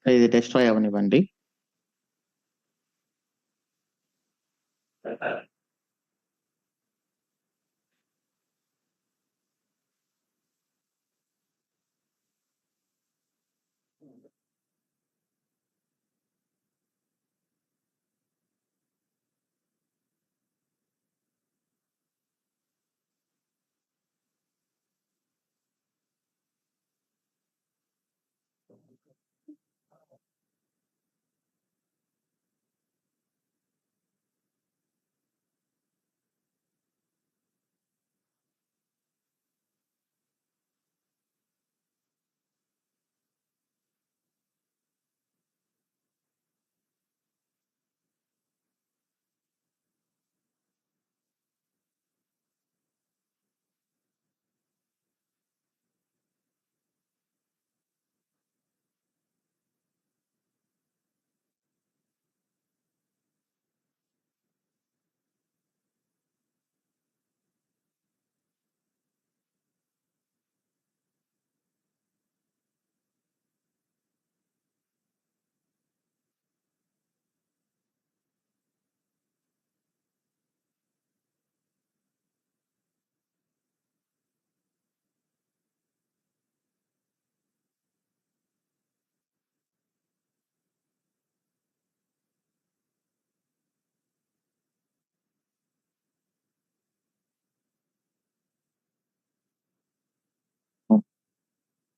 ఇది డెస్ట్రాయ్ అవ్వనివ్వండి.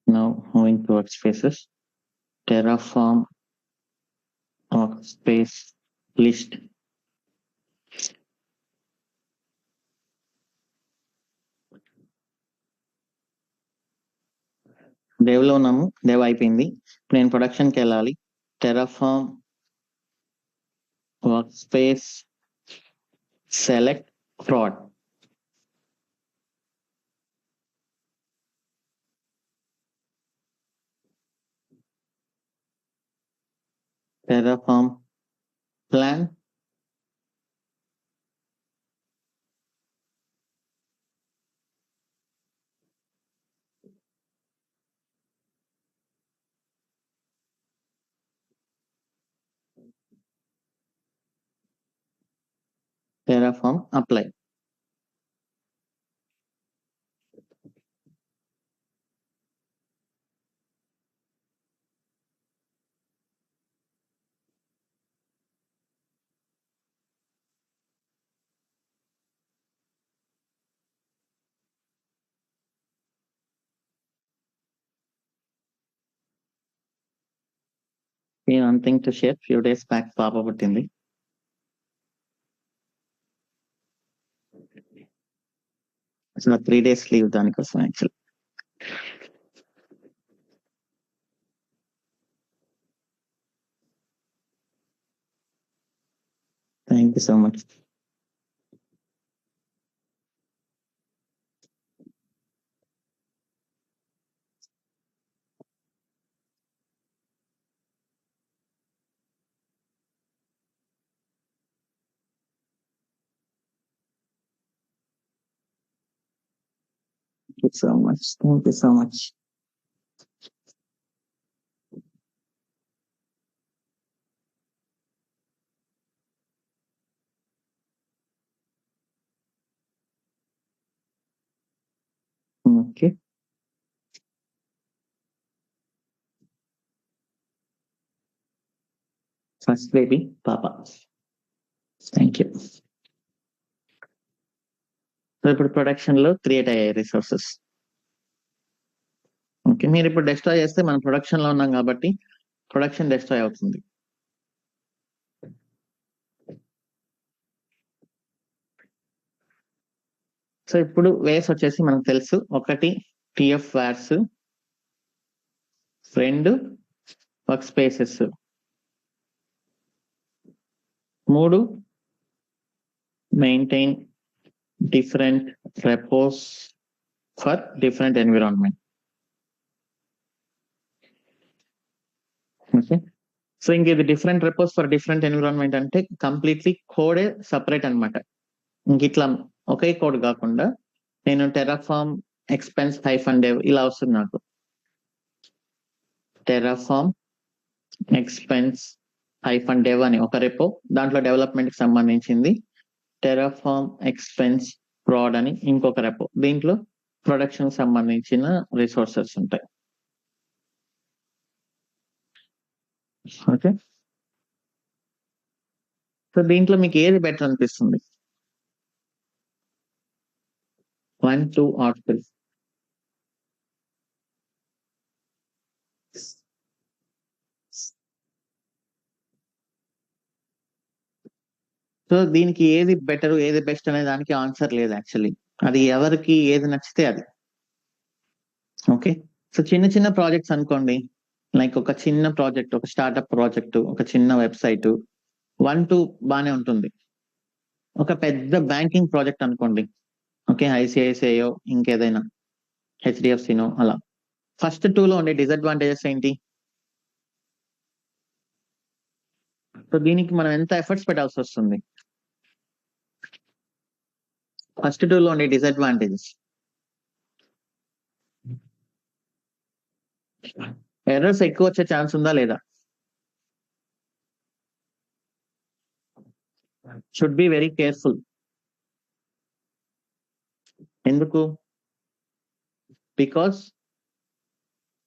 Now moving to workspaces, Terraform workspace list. డెవ్లో ఉన్నాము, డెవ్ అయిపోయింది. నేను ప్రొడక్షన్కి వెళ్ళాలి. Terraform workspace select prod. Terraform plan, Terraform apply. One thing to share, few days back పాప పుట్టింది. అసలు 3 days లీవ్ దానికోసం actual. Thank you so much. Thank you so much. Thank you so much. Okay. First baby, Papa. Thank you. So ఇప్పుడు production లో create అయ్యాయి resources. Okay, మీరు ఇప్పుడు destroy చేస్తే మనం ప్రొడక్షన్ లో ఉన్నాం కాబట్టి ప్రొడక్షన్ డెస్ట్రాయ్ అవుతుంది. సో ఇప్పుడు వేస్ వచ్చేసి మనకు తెలుసు, ఒకటి టిఎఫ్ వార్స్, రెండు వర్క్ స్పేసెస్, మూడు maintain different repos for different environment. Okay, so ఇంక ఇది different repos for different environment అంటే కంప్లీట్లీ కోడే సపరేట్ అనమాట. ఇంక ఇట్లా ఒకే కోడ్ కాకుండా నేను టెరాఫార్మ్ ఎక్స్పెన్స్ -dev ఇలా వస్తుంది నాకు. టెరాఫార్మ్ ఎక్స్పెన్స్ -dev అని ఒక రెపో, దాంట్లో డెవలప్మెంట్ కి సంబంధించింది. టెరాఫార్మ్ ఎక్స్పెన్స్ ప్రాడ్ అని ఇంకొక రెపో, దీంట్లో ప్రొడక్షన్ సంబంధించిన రిసోర్సెస్ ఉంటాయి. ఓకే, సో దీంట్లో మీకు ఏది బెటర్ అనిపిస్తుంది? 1, 2 or 3? సో దీనికి ఏది బెటర్, ఏది బెస్ట్ అనే దానికి ఆన్సర్ లేదు యాక్చువల్లీ. అది ఎవరికి ఏది నచ్చితే అది. ఓకే, సో చిన్న చిన్న ప్రాజెక్ట్స్ అనుకోండి, లైక్ ఒక చిన్న ప్రాజెక్ట్, ఒక స్టార్ట్అప్ ప్రాజెక్ట్, ఒక చిన్న వెబ్సైట్, 1, 2 బానే ఉంటుంది. ఒక పెద్ద బ్యాంకింగ్ ప్రాజెక్ట్ అనుకోండి, ఓకే, ఐసిఐసిఐయో ఇంకేదైనా హెచ్డిఎఫ్సినో అలా, ఫస్ట్ 2 లో ఉండే డిసడ్వాంటేజెస్ ఏంటి? సో దీనికి మనం ఎంత ఎఫర్ట్స్ పెట్టాల్సి వస్తుంది? ఫస్ట్ 2 లో ఉండే డిసడ్వాంటేజెస్, ఎర్రర్స్ ఎక్కువ వచ్చే ఛాన్స్ ఉందా లేదా? Should be very careful. ఎందుకు? Because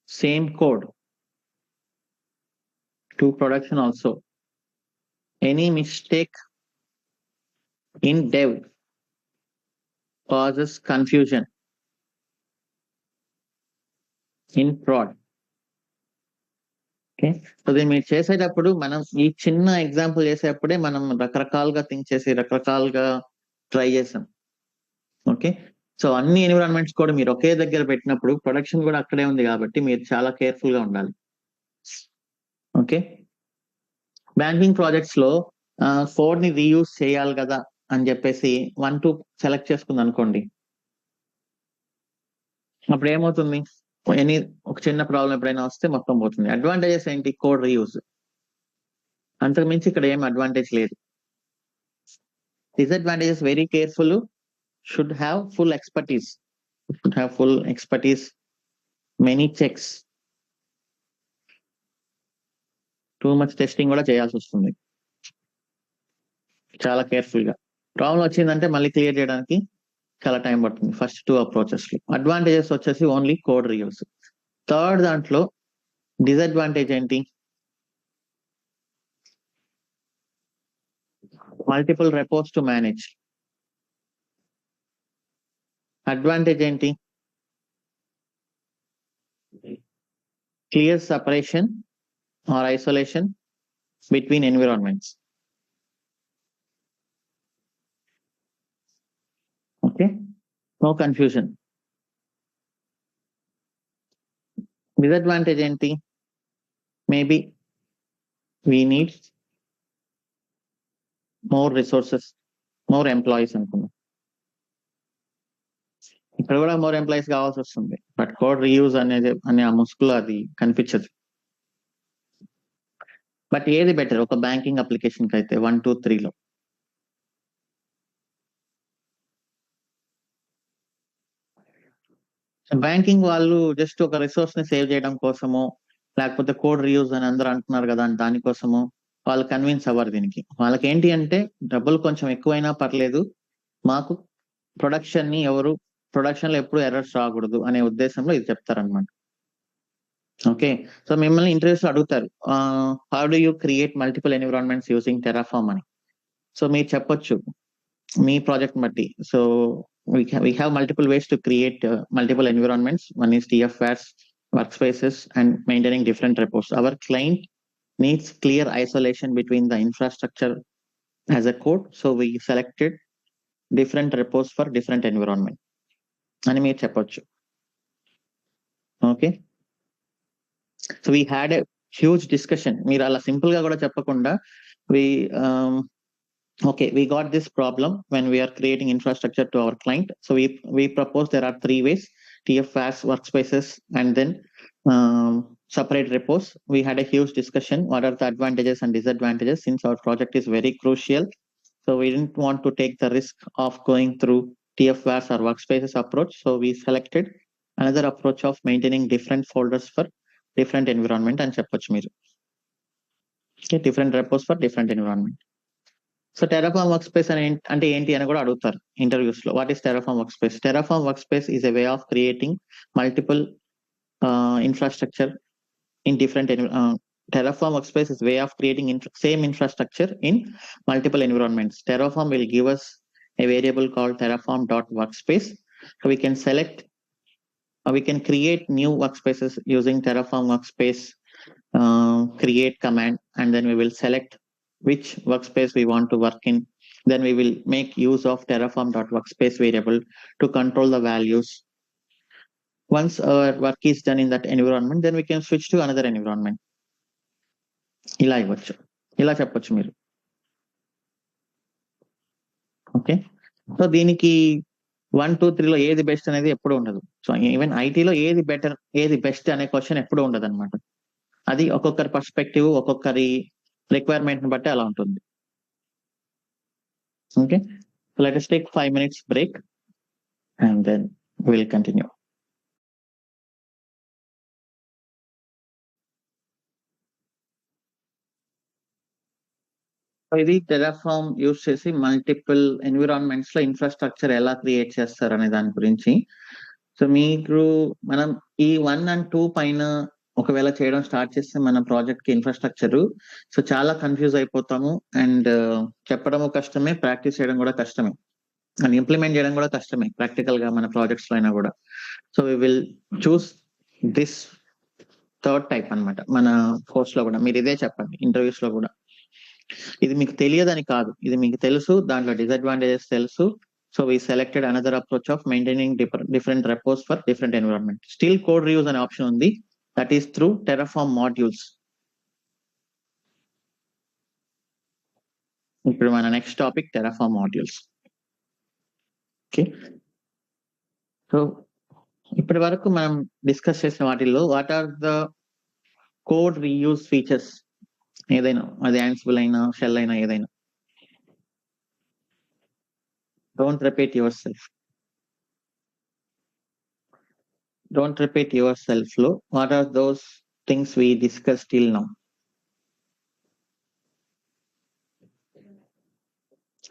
same code to production also. Any mistake in dev causes confusion. In prod. Okay, so దీన్ని మీరు చేసేటప్పుడు మనం ఈ చిన్న ఎగ్జాంపుల్ చేసేటప్పుడే మనం రకరకాలుగా థింక్ చేసి రకరకాలుగా ట్రై చేసాం. ఓకే, సో అన్ని ఎన్విరాన్మెంట్స్ కూడా మీరు ఒకే దగ్గర పెట్టినప్పుడు ప్రొడక్షన్ కూడా అక్కడే ఉంది కాబట్టి మీరు చాలా కేర్ఫుల్ గా ఉండాలి. ఓకే, బ్యాంకింగ్ ప్రాజెక్ట్స్ లో కోడ్ ని రీయూజ్ చేయాలి కదా అని చెప్పేసి 1-2 సెలెక్ట్ చేసుకుంది అనుకోండి, అప్పుడు ఏమవుతుంది, ఒక చిన్న ప్రాబ్లం ఎప్పుడైనా వస్తే మొత్తం పోతుంది. అడ్వాంటేజెస్ ఏంటి? కోడ్ రీయూజ్, అంతకు మించి ఇక్కడ ఏం అడ్వాంటేజ్ లేదు. Disadvantages very careful, should have full expertise, many checks, too much testing కూడా చేయాల్సి వస్తుంది చాలా కేర్ఫుల్ గా. ప్రాబ్లం వచ్చిందంటే మళ్ళీ క్లియర్ చేయడానికి చాలా టైం పడుతుంది ఫస్ట్ 2 అప్రోచెస్ లో. అడ్వాంటేజెస్ వచ్చేసి ఓన్లీ కోడ్ రీయూజ్. థర్డ్ దాంట్లో డిసడ్వాంటేజ్ ఏంటి? Multiple repos to manage. Advantage ఏంటి? Clear separation or isolation between environments. Okay, no confusion. Disadvantage ఏంటి? Maybe we need more resources, more employees అనుకున్నాం. ఇక్కడ కూడా మోర్ ఎంప్లాయీస్ కావాల్సి వస్తుంది, బట్ కోడ్ రీయూజ్ అనే ఆ ముసుగులో అది కనిపించదు. బట్ ఏది బెటర్ ఒక బ్యాంకింగ్ అప్లికేషన్ కి అయితే 1, 2, 3లో? బ్యాంకింగ్ వాళ్ళు జస్ట్ ఒక రిసోర్స్ ని సేవ్ చేయడం కోసమో, లేకపోతే కోడ్ రీయూజ్ అని అందరూ అంటున్నారు కదా అని దానికోసమో వాళ్ళు కన్విన్స్ అవ్వరు దీనికి. వాళ్ళకి ఏంటి అంటే డబ్బులు కొంచెం ఎక్కువైనా పర్లేదు, మాకు ప్రొడక్షన్ లో ఎప్పుడు ఎర్రర్స్ రాకూడదు అనే ఉద్దేశంలో ఇది చెప్తారనమాట. ఓకే, సో మిమ్మల్ని ఇంటర్వ్యూస్ లో అడుగుతారు, how do you create multiple environments using Terraform అని. సో మీరు చెప్పొచ్చు మీ ప్రాజెక్ట్ బట్టి. So we have multiple ways to create multiple environments. One is TFVARs, workspaces, and maintaining different repos. Our client needs clear isolation between the infrastructure as a code, so we selected different repos for different environment అని మీరు చెప్పొచ్చు. Okay, so we had a huge discussion. మీరు అలా simple గా కూడా చెప్పకుండా we got this problem when we are creating infrastructure to our client. So we propose there are 3 ways: TFVARs, workspaces, and then separate repos. We had a huge discussion. What are the advantages and disadvantages? Since our project is very crucial, so we didn't want to take the risk of going through TFVARs or workspaces approach. So we selected another approach of maintaining different folders for different environment and చెప్పొచ్చు మీరు. Okay, different repos for different environment. So Terraform workspace అంటే ఏంటి అని కూడా అడుగుతారు interviews లో. What is Terraform workspace? Terraform workspace is a way of creating multiple infrastructure in different Terraform workspace is way of creating same infrastructure in multiple environments. Terraform will give us a variable called terraform.workspace. So we can select, we can create new workspaces using Terraform workspace create command, and then we will select which workspace we want to work in. Then we will make use of terraform.workspace variable to control the values. Once our work is done in that environment, then we can switch to another environment. ఇలా ఇవ్వచ్చు, ఇలా చెప్పొచ్చు మీరు. Okay, so దీనికి 1, 2, 3లో ఏది best అనేది ఎప్పుడు ఉండదు. సో ఈవెన్ ఐటీలో ఏది బెటర్, ఏది బెస్ట్ అనే క్వశ్చన్ ఎప్పుడు ఉండదు అనమాట. అది ఒక్కొక్కరి పర్స్పెక్టివ్, ఒక్కొక్కరి రిక్వైర్మెంట్ ని బట్టి అలా ఉంటుంది. Okay, so let us take 5 minutes break and then we will continue. ఇది టెరాఫార్మ్ యూస్ చేసి మల్టిపుల్ ఎన్విరాన్మెంట్స్ లో ఇన్ఫ్రాస్ట్రక్చర్ ఎలా క్రియేట్ చేస్తారు అనే దాని గురించి. సో మీకు మనం ఈ 1 and 2 పైన ఒకవేళ చేయడం స్టార్ట్ చేస్తే మన ప్రాజెక్ట్ కి ఇన్ఫ్రాస్ట్రక్చర్, సో చాలా కన్ఫ్యూజ్ అయిపోతాము. అండ్ చెప్పడము కష్టమే, ప్రాక్టీస్ చేయడం కూడా కష్టమే, అండ్ ఇంప్లిమెంట్ చేయడం కూడా కష్టమే ప్రాక్టికల్ గా మన ప్రాజెక్ట్స్ లో అయినా కూడా. So we will choose this third type అన్నమాట. మన కోర్స్ లో కూడా మీరు ఇదే చెప్పండి, ఇంటర్వ్యూస్ లో కూడా. ఇది మీకు తెలియదని కాదు, ఇది మీకు తెలుసు, దాంట్లో డిసడ్వాంటేజెస్ తెలుసు. So we selected another approach of maintaining different repos for different environment. Still code reuse అనే ఆప్షన్ ఉంది, that is through Terraform modules. ఇప్పుడు మన next topic Terraform modules. Okay, so ఇప్పటి వరకు మనం డిస్కస్ చేసిన వాటిల్లో what are the code reuse features? ఏదైనా అది యాన్సిబుల్ అయినా షెల్ అయినా ఏదైనా. Don't repeat yourself. Don't repeat yourself లో what are those things we discuss till now?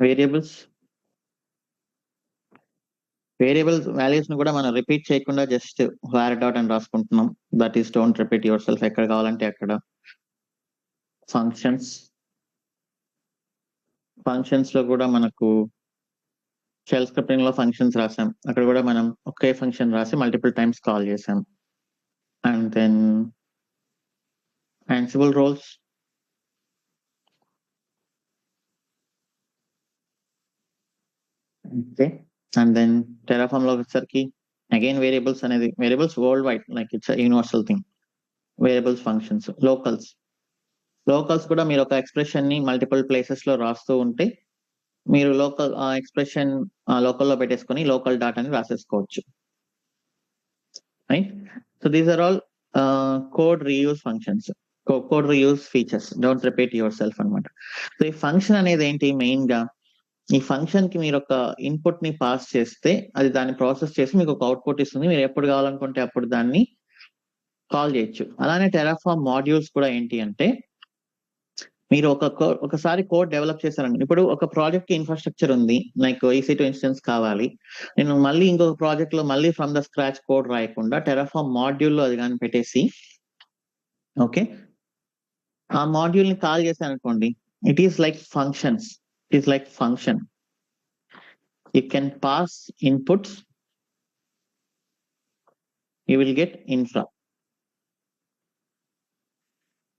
Variables, variables values ను కూడా మనం రిపీట్ చేయకుండా జస్ట్ var డాట్ అని రాసుకుంటున్నాం. That is don't repeat yourself. ఎక్కడ కావాలంటే అక్కడ. ఫంక్షన్స్, ఫంక్షన్స్ లో కూడా మనకు షెల్ స్క్రిప్టింగ్ లో ఫంక్షన్స్ రాసాం, అక్కడ కూడా మనం ఒకే ఫంక్షన్ రాసి మల్టిపుల్ టైమ్స్ కాల్ చేసాం. And then Ansible roles, okay, and then Terraform లో వచ్చేసరికి అగైన్ వేరియబుల్స్ అనేది, variables worldwide, like it's universal thing. Variables, functions, locals. Locals కూడా మీరు ఒక ఎక్స్ప్రెషన్ ని మల్టిపుల్ ప్లేసెస్ లో రాస్తూ ఉంటే మీరు లోకల్ ఆ ఎక్స్ప్రెషన్ లోకల్ లో పెట్టేసుకొని లోకల్ డాటా అని రాసేసుకోవచ్చు. Right, so these are all code reuse functions, code reuse features. Don't repeat yourself అనమాట. సో ఈ ఫంక్షన్ అనేది ఏంటి? మెయిన్ గా ఈ ఫంక్షన్ కి మీరు ఒక ఇన్పుట్ ని పాస్ చేస్తే అది దాన్ని ప్రాసెస్ చేసి మీకు ఒక అవుట్పుట్ ఇస్తుంది. మీరు ఎప్పుడు కావాలనుకుంటే అప్పుడు దాన్ని కాల్ చేయొచ్చు. అలానే టెరాఫార్మ్ మాడ్యూల్స్ కూడా ఏంటి అంటే, మీరు ఒకసారి కోడ్ డెవలప్ చేశారండి. ఇప్పుడు ఒక ప్రాజెక్ట్ కి ఇన్ఫ్రాస్ట్రక్చర్ ఉంది, లైక్ EC2 ఇన్స్టెన్స్ కావాలి. నేను మళ్ళీ ఇంకొక ప్రాజెక్ట్ లో మళ్ళీ ఫ్రమ్ ద స్క్రాచ్ కోడ్ రాయకుండా టెరాఫార్మ్ మాడ్యూల్ లో అది కానీ పెట్టేసి, ఓకే, ఆ మాడ్యూల్ ని కాల్ చేశాను అనుకోండి, it is like functions. It is like function. You can pass inputs, you will get infra.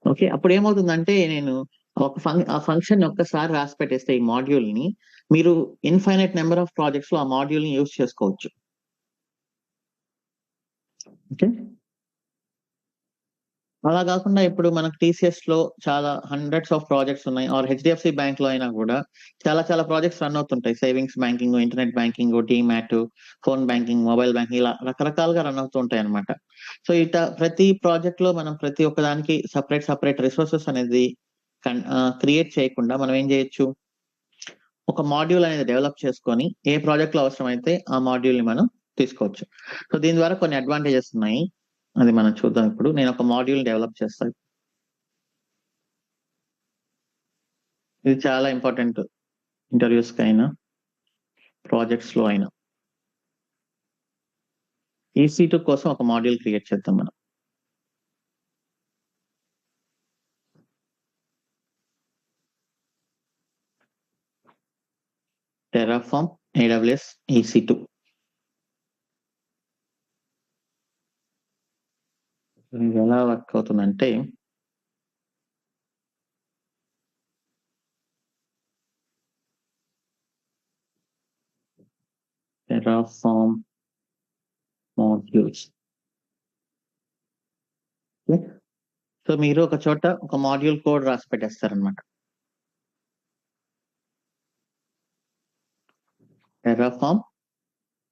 Okay, అప్పుడు ఏమవుతుందంటే నేను ఆ ఫంక్షన్ ఒక్కసారి రాసి పెట్టేస్తే ఈ మాడ్యూల్ ని మీరు ఇన్ఫైనైట్ నెంబర్ ఆఫ్ ప్రాజెక్ట్స్ లో ఆ మాడ్యూల్ ని యూజ్ చేసుకోవచ్చు. ఓకే, అలా కాకుండా ఇప్పుడు మనకు TCS లో చాలా హండ్రెడ్స్ ఆఫ్ ప్రాజెక్ట్స్ ఉన్నాయి, ఆర్ HDFC బ్యాంక్ లో అయినా కూడా చాలా చాలా ప్రాజెక్ట్స్ రన్ అవుతుంటాయి. Savings banking, internet banking, demat, phone banking, mobile banking, ఇలా రకరకాలుగా రన్ అవుతూ ఉంటాయి అనమాట. సో ప్రతి ప్రాజెక్ట్ లో మనం ప్రతి ఒక్కదానికి సపరేట్ రిసోర్సెస్ అనేది క్రియేట్ చేయకుండా మనం ఏం చేయొచ్చు, ఒక మాడ్యూల్ అనేది డెవలప్ చేసుకొని ఏ ప్రాజెక్ట్ లో అవసరమైతే ఆ మాడ్యూల్ ని మనం తీసుకోవచ్చు. సో దీని ద్వారా కొన్ని అడ్వాంటేజెస్ ఉన్నాయి, అది మనం చూద్దాం. ఇప్పుడు నేను ఒక మాడ్యూల్ డెవలప్ చేస్తాను. ఇది చాలా ఇంపార్టెంట్ ఇంటర్వ్యూస్ కి అయినా ప్రాజెక్ట్స్ లో అయినా. EC2 కోసం ఒక మాడ్యూల్ క్రియేట్ చేద్దాం మనం. Terraform AWS EC2. ఇది ఎలా వర్క్ అవుతుందంటే, టెరాఫార్మ్ మాడ్యూల్స్. సో మీరు ఒక చోట ఒక మాడ్యూల్ కోడ్ రాసి పెట్టేస్తారనమాట. Terraform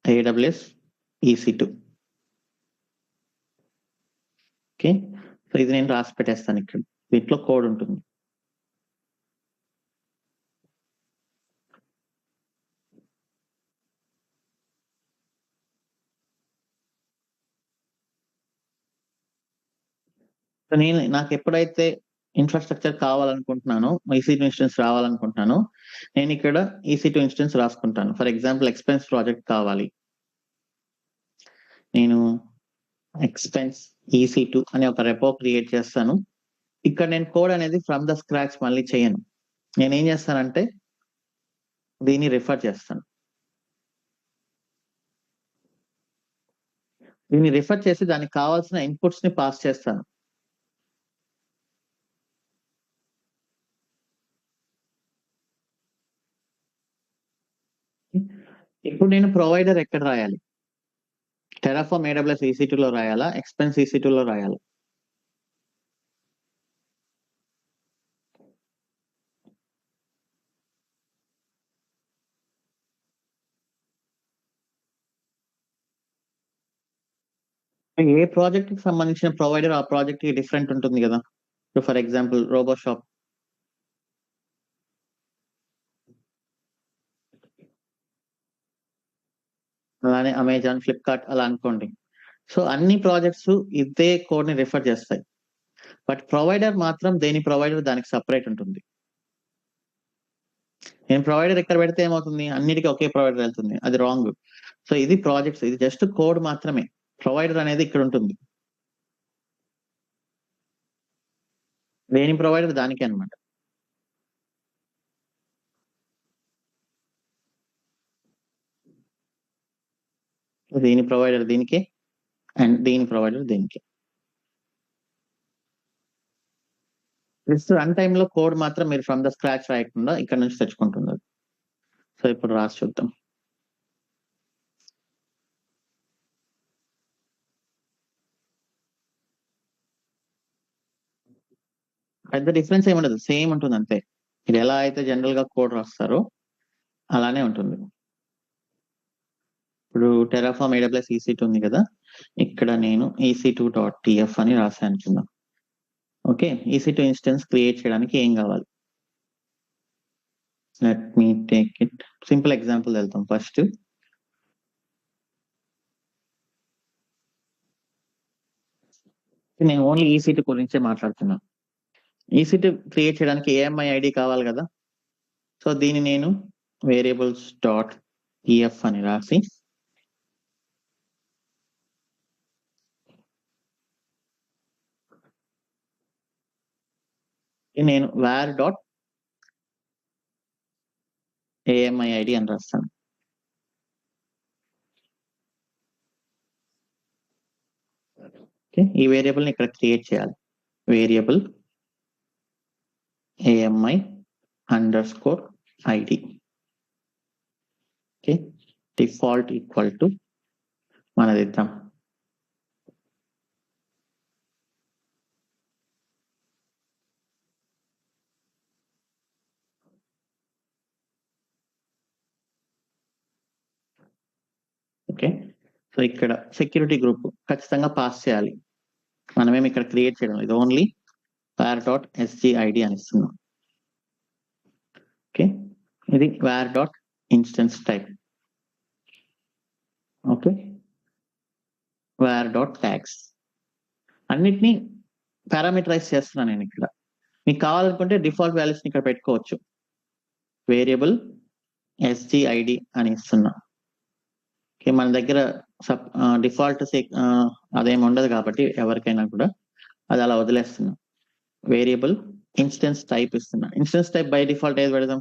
AWS EC2. Okay, so ఇది నేను రాసి పెట్టేస్తాను ఇక్కడ. దీంట్లో కోడ్ ఉంటుంది. సో నాకు ఎప్పుడైతే ఇన్ఫ్రాస్ట్రక్చర్ కావాలనుకుంటున్నానో, EC2 ఇన్స్టెన్స్ రావాలనుకుంటున్నానో, నేను ఇక్కడ EC2 ఇన్స్టెన్స్ రాసుకుంటాను. ఫర్ ఎగ్జాంపుల్ ఎక్స్పెన్స్ ప్రాజెక్ట్ కావాలి, నేను ఎక్స్పెన్స్ EC2 అనే ఒక రెపో క్రియేట్ చేస్తాను. ఇక్కడ నేను కోడ్ అనేది ఫ్రమ్ ద స్క్రాచ్ మళ్ళీ చేయను. నేను ఏం చేస్తానంటే దీన్ని రిఫర్ చేస్తాను. దీన్ని రిఫర్ చేసి దానికి కావాల్సిన ఇన్పుట్స్ ని పాస్ చేస్తాను. ఇప్పుడు నేను ప్రొవైడర్ ఎక్కడ రాయాలి? టెరాఫార్మ్ AWS EC2 లో రాయాలా? ఎక్స్పెన్స్ EC2 లో రాయాలా? ఏ ప్రాజెక్ట్ కి సంబంధించిన ప్రొవైడర్ ఆ ప్రాజెక్ట్ కి డిఫరెంట్ ఉంటుంది కదా. ఫర్ ఎగ్జాంపుల్ రోబోషాప్, అలానే అమెజాన్, ఫ్లిప్కార్ట్ అలా అనుకోండి. సో అన్ని ప్రాజెక్ట్స్ ఇదే కోడ్ ని రిఫర్ చేస్తాయి. బట్ ప్రొవైడర్ మాత్రం దేని ప్రొవైడర్ దానికి సపరేట్ ఉంటుంది. నేను ప్రొవైడర్ ఎక్కడ పెడితే ఏమవుతుంది? అన్నిటికీ ఒకే ప్రొవైడర్ వెళ్తుంది. అది రాంగ్. సో ఇది ప్రాజెక్ట్స్, ఇది జస్ట్ కోడ్ మాత్రమే. ప్రొవైడర్ అనేది ఇక్కడ ఉంటుంది. దేని ప్రొవైడర్ దానికే అనమాట. దీని ప్రొవైడర్ దీనికి అండ్ దీని ప్రొవైడర్ దీనికి. జస్ట్ రన్ టైమ్ లో కోడ్ మాత్రం మీరు ఫ్రమ్ ద స్క్రాచ్ రాయకుండా ఇక్కడ నుంచి తెచ్చుకుంటున్నారు. సో ఇప్పుడు రాసి చూద్దాం. పెద్ద డిఫరెన్స్ ఏముండదు, సేమ్ ఉంటుంది అంతే. మీరు ఎలా అయితే జనరల్ గా కోడ్ రాస్తారో అలానే ఉంటుంది. ఇప్పుడు టెరాఫార్మ్ AWS EC2 ఉంది కదా, ఇక్కడ నేను EC2.tf అని రాశాను కింద. ఓకే, EC2 ఇన్స్టెన్స్ క్రియేట్ చేయడానికి ఏం కావాలి? Let me take it simple example వెళ్తాం. ఫస్ట్ నేను ఓన్లీ EC2 గురించే మాట్లాడుతున్నా. EC2 క్రియేట్ చేయడానికి AMI ID కావాలి కదా. సో దీన్ని నేను variables.tf అని రాసి నేను var.AMI ID అని రాస్తాను. ఓకే, ఈ వేరియబుల్ ని ఇక్కడ క్రియేట్ చేయాలి. Variable AMI_ID. Okay, default equal to మనది ఇద్దాం. ఓకే, సో ఇక్కడ సెక్యూరిటీ గ్రూప్ ఖచ్చితంగా పాస్ చేయాలి. మనమేమి ఇక్కడ క్రియేట్ చేయడం ఇది ఓన్లీ var.sgid అని ఇస్తున్నాం. ఓకే, ఇది var.instance type. ఓకే, var.tags అన్నిటినీ పారామీటరైజ్ చేస్తున్నాను నేను ఇక్కడ. మీకు కావాలనుకుంటే డిఫాల్ట్ వాల్యూస్ ఇక్కడ పెట్టుకోవచ్చు. వేరియబుల్ SGID అని ఇస్తున్నా. ఓకే, మన దగ్గర డిఫాల్ట్ అదేమి ఉండదు కాబట్టి ఎవరికైనా కూడా అది అలా వదిలేస్తున్నాం. వేరియబుల్ ఇన్స్టెన్స్ టైప్ ఇస్తున్నా. ఇన్స్టెన్స్ టైప్ బై డిఫాల్ట్ ఏది పెడదాం?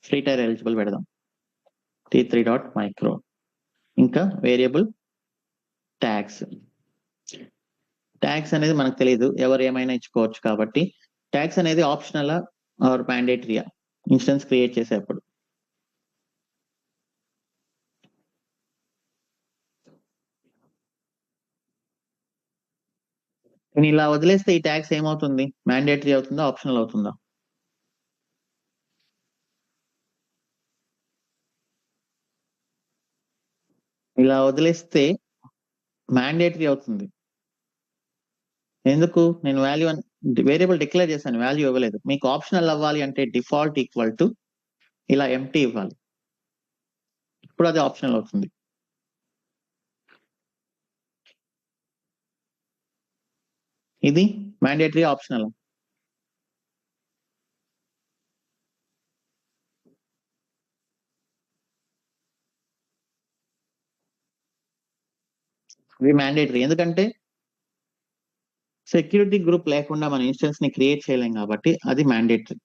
ఫ్రీ టైర్ ఎలిజిబుల్ పెడదాం, t3.micro. ఇంకా వేరియబుల్ ట్యాగ్స్. ట్యాగ్స్ అనేది మనకు తెలియదు, ఎవరు ఏమైనా ఇచ్చుకోవచ్చు కాబట్టి ట్యాగ్స్ అనేది ఆప్షనల్ ఆర్ మ్యాండేటరీయా ఇన్స్టెన్స్ క్రియేట్ చేసేటప్పుడు. నేను ఇలా వదిలేస్తే ఈ ట్యాగ్స్ ఏమవుతుంది? మ్యాండేటరీ అవుతుందా, ఆప్షనల్ అవుతుందా? ఇలా వదిలేస్తే మ్యాండేటరీ అవుతుంది. ఎందుకు? నేను వాల్యూ వేరియబుల్ డిక్లేర్ చేశాను, వాల్యూ ఇవ్వలేదు. మీకు ఆప్షనల్ అవ్వాలి అంటే డిఫాల్ట్ ఈక్వల్ టు ఇలా ఎంటీ ఇవ్వాలి, ఇప్పుడు అది ఆప్షనల్ అవుతుంది. ఇది మ్యాండేటరీ ఆప్షనల్? ఇది మ్యాండేటరీ, ఎందుకంటే సెక్యూరిటీ గ్రూప్ లేకుండా మన ఇన్స్టెన్స్ ని క్రియేట్ చేయలేం కాబట్టి అది మ్యాండేటరీ.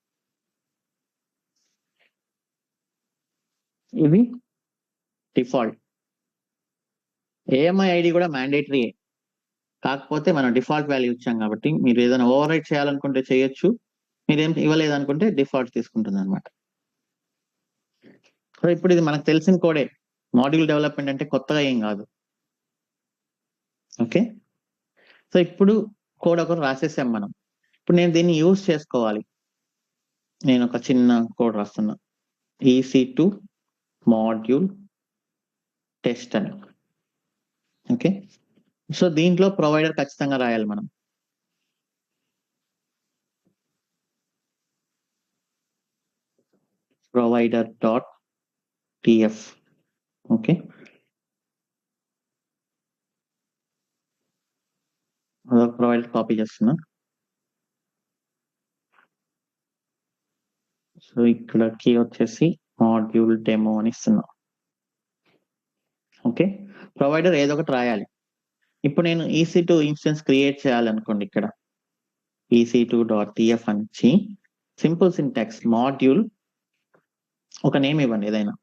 ఇది డిఫాల్ట్. ఏఎంఐ ఐడి కూడా మ్యాండేటరీ, కాకపోతే మనం డిఫాల్ట్ వాల్యూ ఇచ్చాం కాబట్టి మీరు ఏదైనా ఓవర్ రైట్ చేయాలనుకుంటే చేయొచ్చు, మీరేం ఇవ్వలేదనుకుంటే డిఫాల్ట్ తీసుకుంటుంది అనమాట. సో ఇప్పుడు ఇది మనకు తెలిసిన కోడే, మాడ్యూల్ డెవలప్మెంట్ అంటే కొత్తగా ఏం కాదు. ఓకే, సో ఇప్పుడు కోడ్ ఒకటి రాసేసాం మనం. ఇప్పుడు నేను దీన్ని యూజ్ చేసుకోవాలి. నేను ఒక చిన్న కోడ్ రాస్తున్నా, EC2 మాడ్యూల్ టెస్ట్ అని. ఓకే, సో దీంట్లో ప్రొవైడర్ ఖచ్చితంగా రాయాలి మనం. Provider dot TF. Okay, provider copy చేస్తున్నా. సో ఇక్కడ కీ వచ్చేసి మాడ్యూల్ డెమో అని ఇస్తున్నా. ఓకే, ప్రొవైడర్ ఏదో ఒకటి రాయాలి. ఇప్పుడు నేను EC2 ఇన్స్టెన్స్ క్రియేట్ చేయాలనుకోండి, ఇక్కడ EC2.tf అని ఇచ్చి సింపుల్ సింటాక్స్ మాడ్యూల్ ఒక నేమ్ ఇవ్వండి ఏదైనా.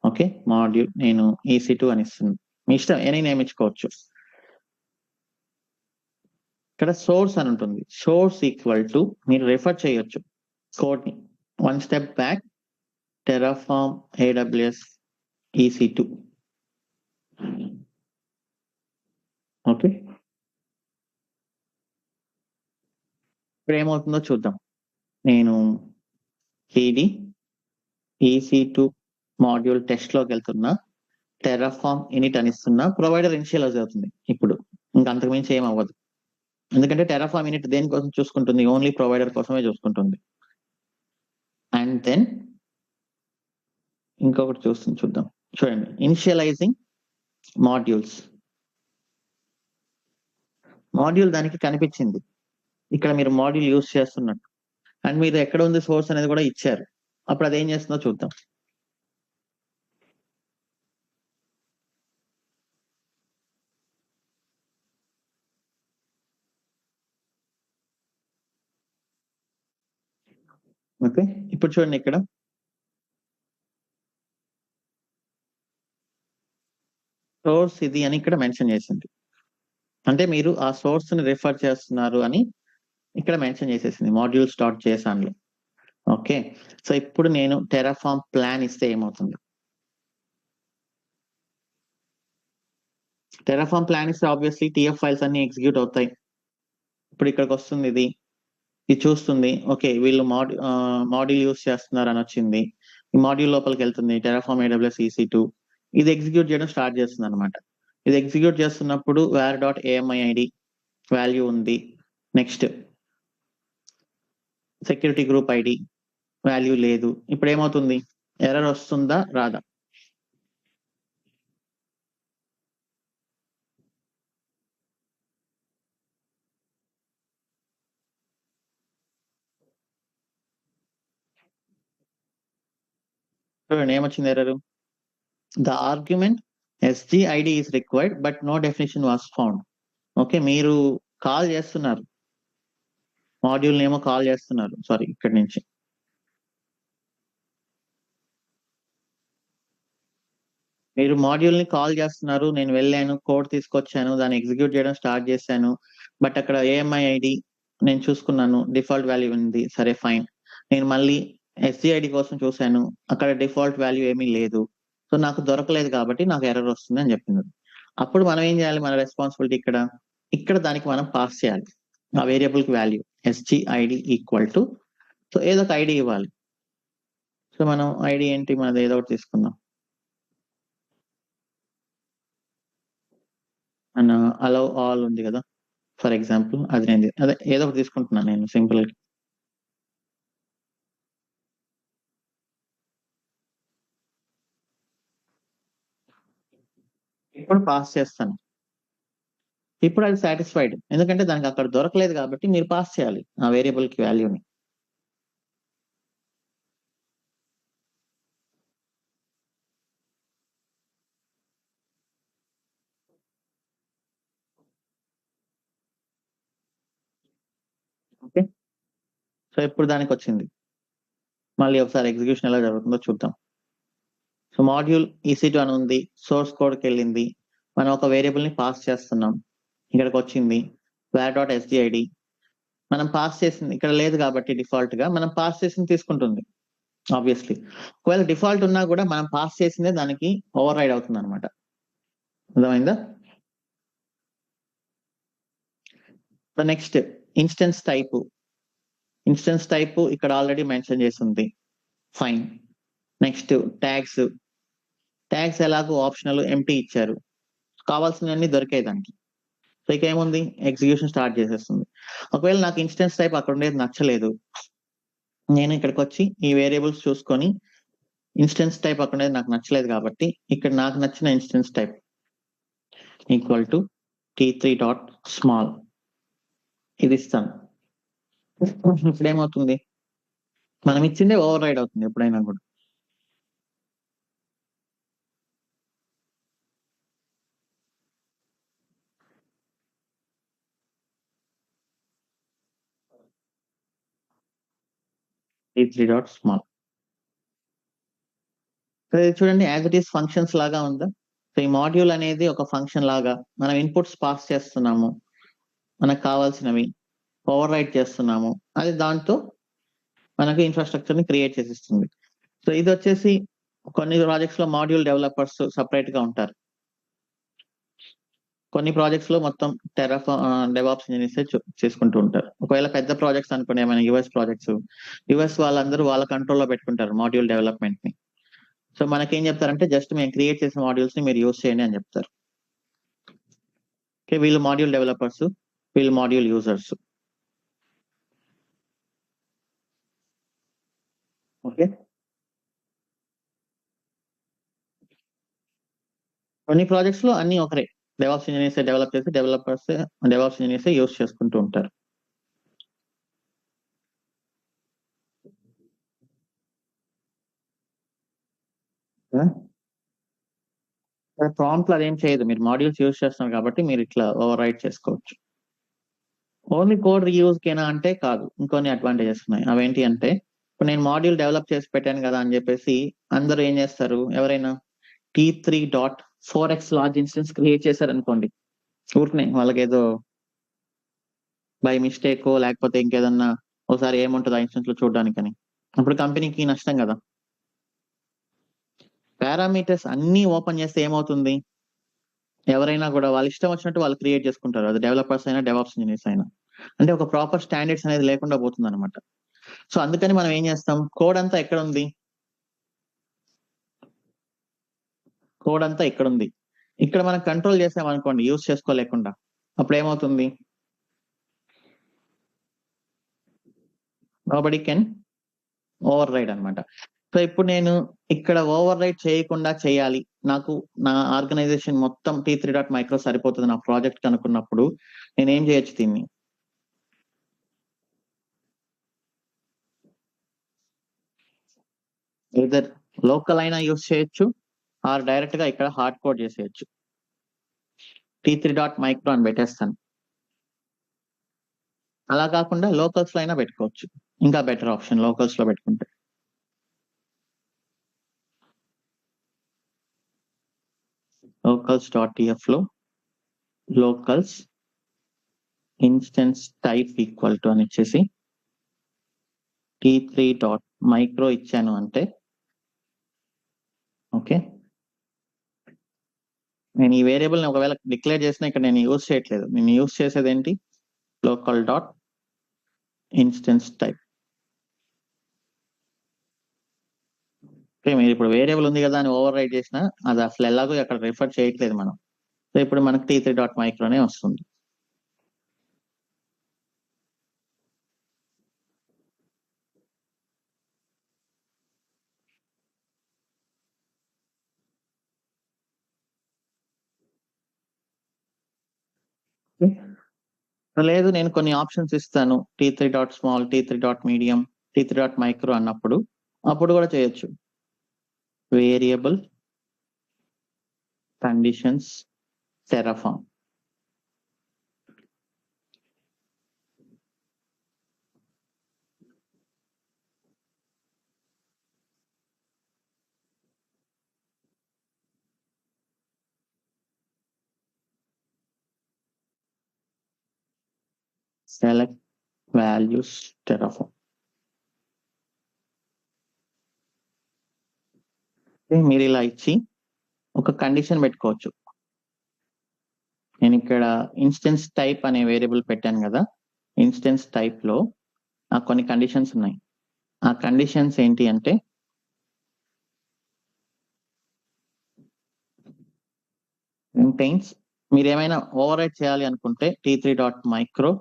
ఓకే, మాడ్యూల్ నేను EC2 అని ఇస్తున్నాను, మీ ఇష్టం ఎనీ నేమ్ ఇచ్చుకోవచ్చు. ఇక్కడ సోర్స్ అని ఉంటుంది, సోర్స్ ఈక్వల్ టు మీరు రెఫర్ చేయొచ్చు కోడ్ ని, 1 step back Terraform AWS EC2. Okay, ఇప్పుడు ఏమవుతుందో చూద్దాం. నేను CD EC2 మాడ్యూల్ టెస్ట్ లోకి వెళ్తున్నా, టెరాఫార్మ్ ఇనిట్ అని ఇస్తున్నా, ప్రొవైడర్ ఇనిషియలైజ్ అవుతుంది. ఇప్పుడు ఇంకా అంతకుమించి ఏం అవ్వదు, ఎందుకంటే టెరాఫార్మ్ ఇనిట్ దేనికోసం చూసుకుంటుంది, ఓన్లీ ప్రొవైడర్ కోసమే చూసుకుంటుంది. అండ్ దెన్ ఇంకొకటి చూద్దాం. చూడండి, ఇనిషియలైజింగ్ మాడ్యూల్స్, మాడ్యూల్ దానికి కనిపించింది ఇక్కడ, మీరు మాడ్యూల్ యూజ్ చేస్తున్నట్టు, అండ్ మీరు ఎక్కడ ఉంది సోర్స్ అనేది కూడా ఇచ్చారు. అప్పుడు అది ఏం చేస్తుందో చూద్దాం. ఓకే, ఇప్పుడు చూడండి, ఇక్కడ సోర్స్ ఇది అని ఇక్కడ మెన్షన్ చేసింది, అంటే మీరు ఆ సోర్స్ ని రిఫర్ చేస్తున్నారు అని ఇక్కడ మెన్షన్ చేసేసింది మాడ్యూల్ స్టార్ట్ చేసాను. ఓకే, సో ఇప్పుడు నేను టెరాఫార్మ్ ప్లాన్ ఇస్తే ఏమవుతుంది, టెరాఫార్మ్ ప్లాన్ ఇస్తే ఆబ్వియస్లీ TF ఫైల్స్ అన్ని ఎగ్జిక్యూట్ అవుతాయి. ఇప్పుడు ఇక్కడికి వస్తుంది, ఇది చూస్తుంది, ఓకే వీళ్ళు మాడ్యూల్ యూస్ చేస్తున్నారు అని వచ్చింది. ఈ మాడ్యూల్ లోపలికి వెళ్తుంది, టెరాఫార్మ్ AWS EC2, ఇది ఎగ్జిక్యూట్ చేయడం స్టార్ట్ చేస్తుంది అనమాట. ఇది ఎగ్జిక్యూట్ చేస్తున్నప్పుడు var.AMIID వాల్యూ ఉంది, next security group ID value లేదు. ఇప్పుడు ఏమవుతుంది, ఎర్రర్ వస్తుందా రాదా? చూడండి ఏమొచ్చింది error, the argument SGID is required but no definition was found. Okay, మీరు కాల్ చేస్తున్నారు, మాడ్యూల్ ఏమో కాల్ చేస్తున్నారు, సారీ ఇక్కడ నుంచి మీరు మాడ్యూల్ ని కాల్ చేస్తున్నారు, నేను వెళ్ళాను కోడ్ తీసుకొచ్చాను, దాన్ని ఎగ్జిక్యూట్ చేయడం స్టార్ట్ చేశాను, బట్ అక్కడ AMIID నేను చూసుకున్నాను, డిఫాల్ట్ వాల్యూ ఉంది, సరే ఫైన్. నేను మళ్ళీ SGID కోసం చూశాను, అక్కడ డిఫాల్ట్ వాల్యూ ఏమీ లేదు, సో నాకు దొరకలేదు కాబట్టి నాకు ఎర్రర్ వస్తుంది అని చెప్పింది. అప్పుడు మనం ఏం చేయాలి, మన రెస్పాన్సిబిలిటీ ఇక్కడ దానికి మనం పాస్ చేయాలి ఆ వేరియబుల్ కి value SGID equal to, so ఏదో ఒక ఐడి ఇవ్వాలి. సో మనం ఐడి ఏంటి, మనది ఏదో ఒకటి తీసుకుందాం, అండ్ అలౌ ఆల్ ఉంది కదా ఫర్ ఎగ్జాంపుల్, అది నేను అదే ఏదో ఒకటి తీసుకుంటున్నాను నేను సింపుల్. ఇప్పుడు పాస్ చేస్తాను, ఇప్పుడు అది సాటిస్ఫైడ్, ఎందుకంటే దానికి అక్కడ దొరకలేదు కాబట్టి మీరు పాస్ చేయాలి ఆ వేరియబుల్ కి వాల్యూని. ఓకే, సో ఇప్పుడు దానికి వచ్చింది, మళ్ళీ ఒకసారి ఎగ్జిక్యూషన్ ఎలా జరుగుతుందో చూద్దాం. సో మాడ్యూల్ EC2 అని ఉంది, సోర్స్ కోడ్కి వెళ్ళింది, మనం ఒక వేరియబుల్ ని పాస్ చేస్తున్నాం, ఇక్కడికి వచ్చింది var.sgid, మనం పాస్ చేసింది ఇక్కడ లేదు కాబట్టి డిఫాల్ట్ గా మనం పాస్ చేసింది తీసుకుంటుంది ఆబ్వియస్లీ. ఒకవేళ డిఫాల్ట్ ఉన్నా కూడా మనం పాస్ చేసిందే దానికి ఓవర్ రైడ్ అవుతుంది అనమాట. అర్థమైందా? Next instance type. Instance type ఇక్కడ ఆల్రెడీ మెన్షన్ చేసింది, ఫైన్. Next tags. ట్యాగ్స్ ఎలాగో ఆప్షనల్, ఎంటీ ఇచ్చారు, కావాల్సినవన్నీ దొరికాయి దానికి. సో ఇక ఏముంది, ఎగ్జిక్యూషన్ స్టార్ట్ చేసేస్తుంది. ఒకవేళ నాకు ఇన్స్టెన్స్ టైప్ అక్కడ ఉండేది నచ్చలేదు, నేను ఇక్కడికి వచ్చి ఈ వేరియబుల్స్ చూసుకొని ఇన్స్టెన్స్ టైప్ అక్కడ ఉండేది నాకు నచ్చలేదు కాబట్టి ఇక్కడ నాకు నచ్చిన instance type equal to t3.small ఇది ఇస్తాను. ఇప్పుడు ఏమవుతుంది, మనం ఇచ్చిందే ఓవర్ రైడ్ అవుతుంది ఎప్పుడైనా కూడా. t3.small చూడండి, యాజ్ ఇట్ ఈస్ ఫంక్షన్స్ లాగా ఉందా. సో ఈ మాడ్యూల్ అనేది ఒక ఫంక్షన్ లాగా మనం ఇన్పుట్స్ పాస్ చేస్తున్నాము, మనకు కావాల్సినవి ఓవర్ రైట్ చేస్తున్నాము, అది దాంతో మనకు ఇన్ఫ్రాస్ట్రక్చర్ ని క్రియేట్ చేసిస్తుంది. సో ఇది వచ్చేసి కొన్ని ప్రాజెక్ట్స్ లో మాడ్యూల్ డెవలపర్స్ సపరేట్ గా ఉంటారు, కొన్ని ప్రాజెక్ట్స్ లో మొత్తం డెవాప్స్ ఇంజనీర్స్ చేసుకుంటూ ఉంటారు. ఒకవేళ పెద్ద ప్రాజెక్ట్స్ అనుకోండి, ఏమైనా యుఎస్ ప్రాజెక్ట్స్, యుఎస్ వాళ్ళందరూ వాళ్ళ కంట్రోల్లో పెట్టుకుంటారు మాడ్యూల్ డెవలప్మెంట్ ని. సో మనకేం చెప్తారంటే జస్ట్ మేము క్రియేట్ చేసిన మాడ్యూల్స్ ని మీరు యూజ్ చేయండి అని చెప్తారు. ఓకే, వీళ్ళు మాడ్యూల్ డెవలపర్స్, వీళ్ళు మాడ్యూల్ యూజర్స్. ఓకే, కొన్ని ప్రాజెక్ట్స్ లో అన్ని ఒకరే, డెవాప్స్ ఇంజనీర్స్ డెవలప్ చేసి డెవాప్స్ ఇంజనీర్స్ యూజ్ చేసుకుంటూ ఉంటారు. ప్రాంప్ట్ అదేం చేయదు, మీరు మాడ్యూల్స్ యూజ్ చేస్తున్నారు కాబట్టి మీరు ఇట్లా ఓవర్ రైట్ చేసుకోవచ్చు. ఓన్లీ కోడ్ రీయూజ్ కేనా అంటే కాదు, ఇంకొన్ని అడ్వాంటేజెస్ ఉన్నాయి. అవేంటి అంటే, ఇప్పుడు నేను మాడ్యూల్ డెవలప్ చేసి పెట్టాను కదా అని చెప్పేసి అందరూ ఏం చేస్తారు, ఎవరైనా t3.4x లార్జ్ ఇన్స్టెన్స్ క్రియేట్ చేశారు అనుకోండి, ఊరికనే వాళ్ళకి ఏదో బై మిస్టేక్ లేకపోతే ఇంకేదన్నా ఒకసారి ఏముంటుంది ఆ ఇన్స్టెన్స్ లో చూడడానికని, అప్పుడు కంపెనీకి నష్టం కదా. పారామీటర్స్ అన్ని ఓపెన్ చేస్తే ఏమవుతుంది, ఎవరైనా కూడా వాళ్ళ ఇష్టం వచ్చినట్టు వాళ్ళు క్రియేట్ చేసుకుంటారు, అది డెవలపర్స్ అయినా డెవాప్స్ ఇంజనీర్స్ అయినా. అంటే ఒక ప్రాపర్ స్టాండర్డ్స్ అనేది లేకుండా పోతుంది అనమాట. సో అందుకని మనం ఏం చేస్తాం, కోడ్ అంతా ఎక్కడ ఉంది, కోడ్ అంతా ఇక్కడ ఉంది, ఇక్కడ మనం కంట్రోల్ చేసాం అనుకోండి యూజ్ చేసుకోలేకుండా, అప్పుడు ఏమవుతుంది, నోబడీ కెన్ ఓవర్ రైడ్ అనమాట. సో ఇప్పుడు నేను ఇక్కడ ఓవర్ రైడ్ చేయకుండా చేయాలి, నాకు నా ఆర్గనైజేషన్ మొత్తం t3.micro సరిపోతుంది నా ప్రాజెక్ట్ అనుకున్నప్పుడు నేను ఏం చేయొచ్చు, దీన్ని ఏదర్ లోకల్ అయినా యూజ్ చేయొచ్చు, ఆర్ డైరెక్ట్ గా ఇక్కడ హార్డ్ కోడ్ చేసేయచ్చు. t3.micro అని పెట్టేస్తాను. అలా కాకుండా లోకల్స్ లో అయినా పెట్టుకోవచ్చు, ఇంకా బెటర్ ఆప్షన్ లోకల్స్ లో పెట్టుకుంటే. locals.tf లో locals instance type equal to అని ఇచ్చేసి t3.micro ఇచ్చాను అంటే, ఓకే, నేను ఈ వేరియబుల్ ని ఒకవేళ డిక్లేర్ చేసినా ఇక్కడ నేను యూజ్ చేయట్లేదు, నేను యూజ్ చేసేది ఏంటి, local dot instance type. Okay, మీరు ఇప్పుడు వేరియబుల్ ఉంది కదా అని ఓవర్ రైట్ చేసినా అది అసలు ఎలాగో అక్కడ రిఫర్ చేయట్లేదు మనం. సో ఇప్పుడు మనకు t3.microనే వస్తుంది. లేదు, నేను కొన్ని ఆప్షన్స్ ఇస్తాను, t3.small, t3.medium, t3.micro అన్నప్పుడు అప్పుడు కూడా చేయొచ్చు. Variable conditions Terraform. select values Terraform. మీరు ఇలా ఇచ్చి ఒక కండిషన్ పెట్టుకోవచ్చు. నేను ఇక్కడ ఇన్స్టెన్స్ టైప్ అనే వేరియబుల్ పెట్టాను కదా, ఇన్స్టెన్స్ టైప్ లో నాకు కొన్ని కండిషన్స్ ఉన్నాయి. ఆ కండిషన్స్ ఏంటి అంటే contains, మీరు ఏమైనా ఓవర్ రైట్ చేయాలి అనుకుంటే t3.micro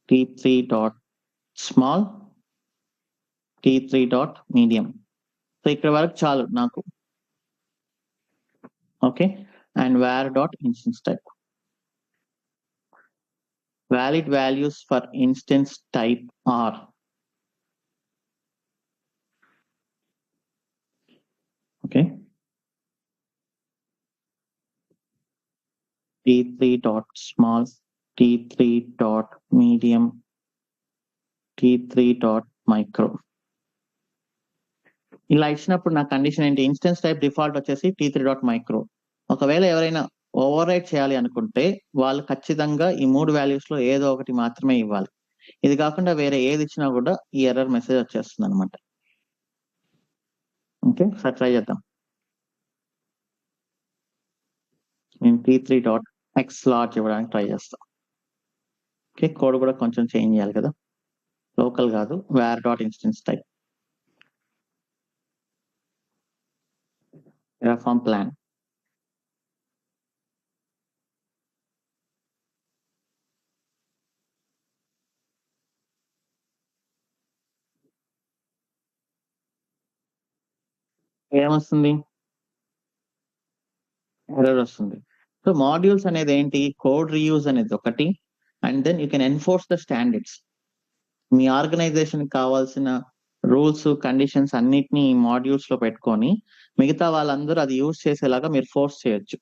t3.small t3.medium. సో ఇక్కడ వరకు చాలు నాకు. Okay, and var.instance type. Valid values for instance type are okay, t3.small t3.medium t3.micro. ఇలా ఇచ్చినప్పుడు నా కండిషన్ ఏంటి, ఇన్స్టెన్స్ టైప్ డిఫాల్ట్ వచ్చేసి t3.micro. ఒకవేళ ఎవరైనా ఓవర్ రైట్ చేయాలి అనుకుంటే వాళ్ళు ఖచ్చితంగా ఈ 3 వాల్యూస్ లో ఏదో ఒకటి మాత్రమే ఇవ్వాలి. ఇది కాకుండా వేరే ఏది ఇచ్చినా కూడా ఈ ఎర్రర్ మెసేజ్ వచ్చేస్తుంది అనమాట. ఓకే, సార్ ట్రై చేద్దాం. నేను t3.x లార్జ్ ఇవ్వడానికి ట్రై చేస్తాం. ఓకే, కోడ్ కూడా కొంచెం చేంజ్ చేయాలి కదా, లోకల్ కాదు, var.instance type. Terraform plan. ఏమొస్తుంది, ఎర్రర్ వస్తుంది. సో మాడ్యూల్స్ అనేది ఏంటి, కోడ్ రీయూజ్ అనేది ఒకటి, and then you can enforce the standards. మీ ఆర్గనైజేషన్ కావాల్సిన రూల్స్ కండిషన్స్ అన్నిటినీ ఈ మాడ్యూల్స్ లో పెట్టుకొని మిగతా వాళ్ళందరూ అది యూజ్ చేసేలాగా మీరు ఫోర్స్ చేయొచ్చు.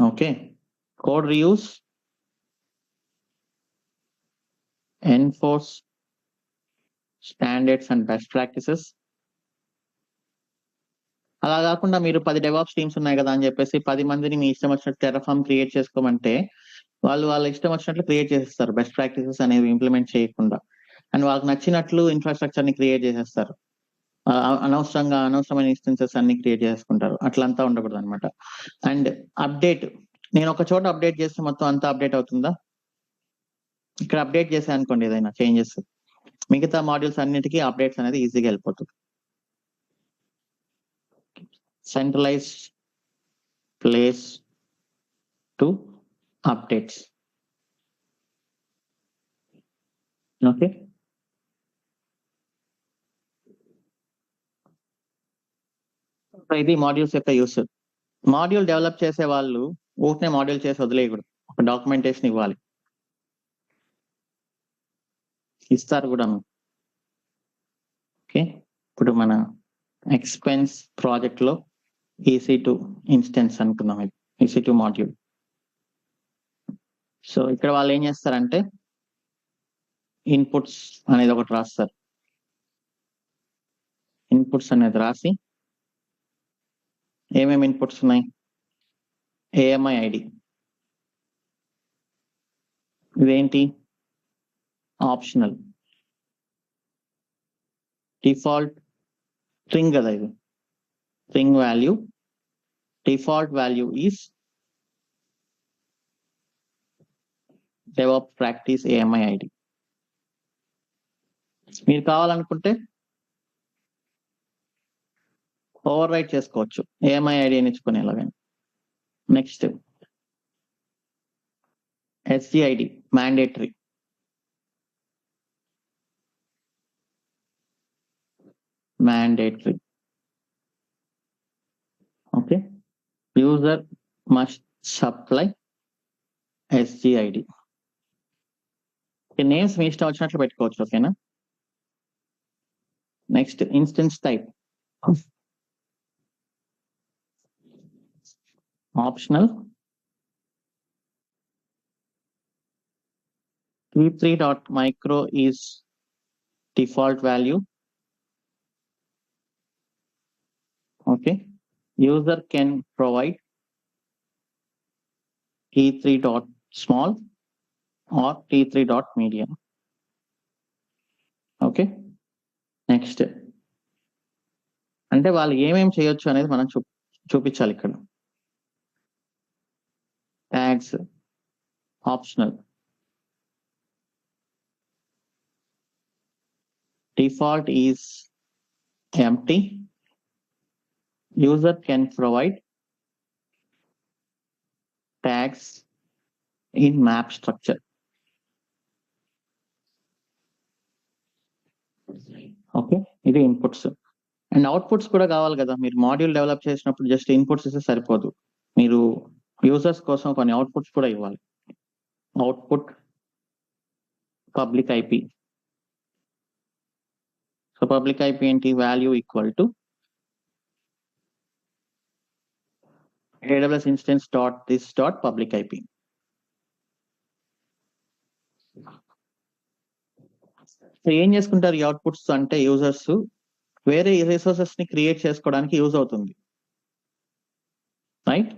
Okay, code reuse, enforce standards and best practices. అలా కాకుండా మీరు 10 డెవాప్స్ టీమ్స్ ఉన్నాయి కదా అని చెప్పేసి 10 మందిని మీ ఇష్టం వచ్చినట్టు టెర్రఫార్మ్ క్రియేట్ చేసుకోమంటే వాళ్ళు వాళ్ళ ఇష్టం వచ్చినట్లు క్రియేట్ చేసేస్తారు, బెస్ట్ ప్రాక్టీసెస్ అనేవి ఇంప్లిమెంట్ చేయకుండా. అండ్ వాళ్ళకి నచ్చినట్లు ఇన్ఫ్రాస్ట్రక్చర్ ని క్రియేట్ చేసేస్తారు, అనవసరమైన ఇన్స్టెన్సెస్ అన్ని క్రియేట్ చేసుకుంటారు. అట్లంతా ఉండకూడదు అనమాట. అండ్ అప్డేట్, నేను ఒక చోట అప్డేట్ చేస్తే మొత్తం అంతా అప్డేట్ అవుతుందా? ఇక్కడ అప్డేట్ చేసా అనుకోండి ఏదైనా చేంజెస్, మిగతా మాడ్యూల్స్ అన్నిటికీ అప్డేట్స్ అనేది ఈజీగా వెళ్ళిపోతుంది. Centralise place to updates. Okay, ఇది మాడ్యూల్స్ యొక్క యూస్. మాడ్యూల్ డెవలప్ చేసే వాళ్ళు ఊరినే మాడ్యూల్ చేసి వదిలేయకూడదు, ఒక డాక్యుమెంటేషన్ ఇవ్వాలి, ఇస్తారు కూడా. ఓకే, ఇప్పుడు మన ఎక్స్పెన్స్ ప్రాజెక్ట్ లో EC2 ఇన్స్టెన్స్ అనుకుందాం, EC2 మాడ్యూల్. సో ఇక్కడ వాళ్ళు ఏం చేస్తారంటే ఇన్పుట్స్ అనేది ఒకటి రాస్తారు. ఇన్పుట్స్ అనేది రాసి ఏమేమి ఇన్పుట్స్ ఉన్నాయి, AMI ID, ఇదేంటి ఆప్షనల్, డిఫాల్ట్ స్ట్రింగ్ కదా ఇది, string value, default value is DevOps practice AMI ID. మీరు కావాలనుకుంటే ఓవర్ రైట్ చేసుకోవచ్చు AMI ID అని ఇచ్చుకునేలాగా. Next SGID mandatory, okay, user must supply SGID. Names మీ ఇష్టం వచ్చినట్లు పెట్టుకోవచ్చు, ఓకేనా. Next instance type, optional, t3.micro is default value. Okay, user can provide T3 dot small or T3 dot medium. Okay, next అంటే వాళ్ళు ఏమేమి చేయొచ్చు అనేది మనం చూపించాలి ఇక్కడ. Tags optional, default is empty, user can provide tags in map structure. Okay, ఇది inputs. And outputs కూడా కావాలి కదా. మీరు మాడ్యూల్ డెవలప్ చేసినప్పుడు జస్ట్ ఇన్పుట్స్ ఇస్తే సరిపోదు, మీరు యూజర్స్ కోసం కొన్ని అవుట్పుట్స్ కూడా ఇవ్వాలి. Output public IP. So public IP ఏంటి? Value equal to AWS instance dot this dot public IP. So ఏం చేసుకుంటారు ఈ అవుట్పుట్స్ అంటే, యూజర్స్ వేరే రిసోర్సెస్ ని క్రియేట్ చేసుకోవడానికి యూజ్ అవుతుంది, రైట్?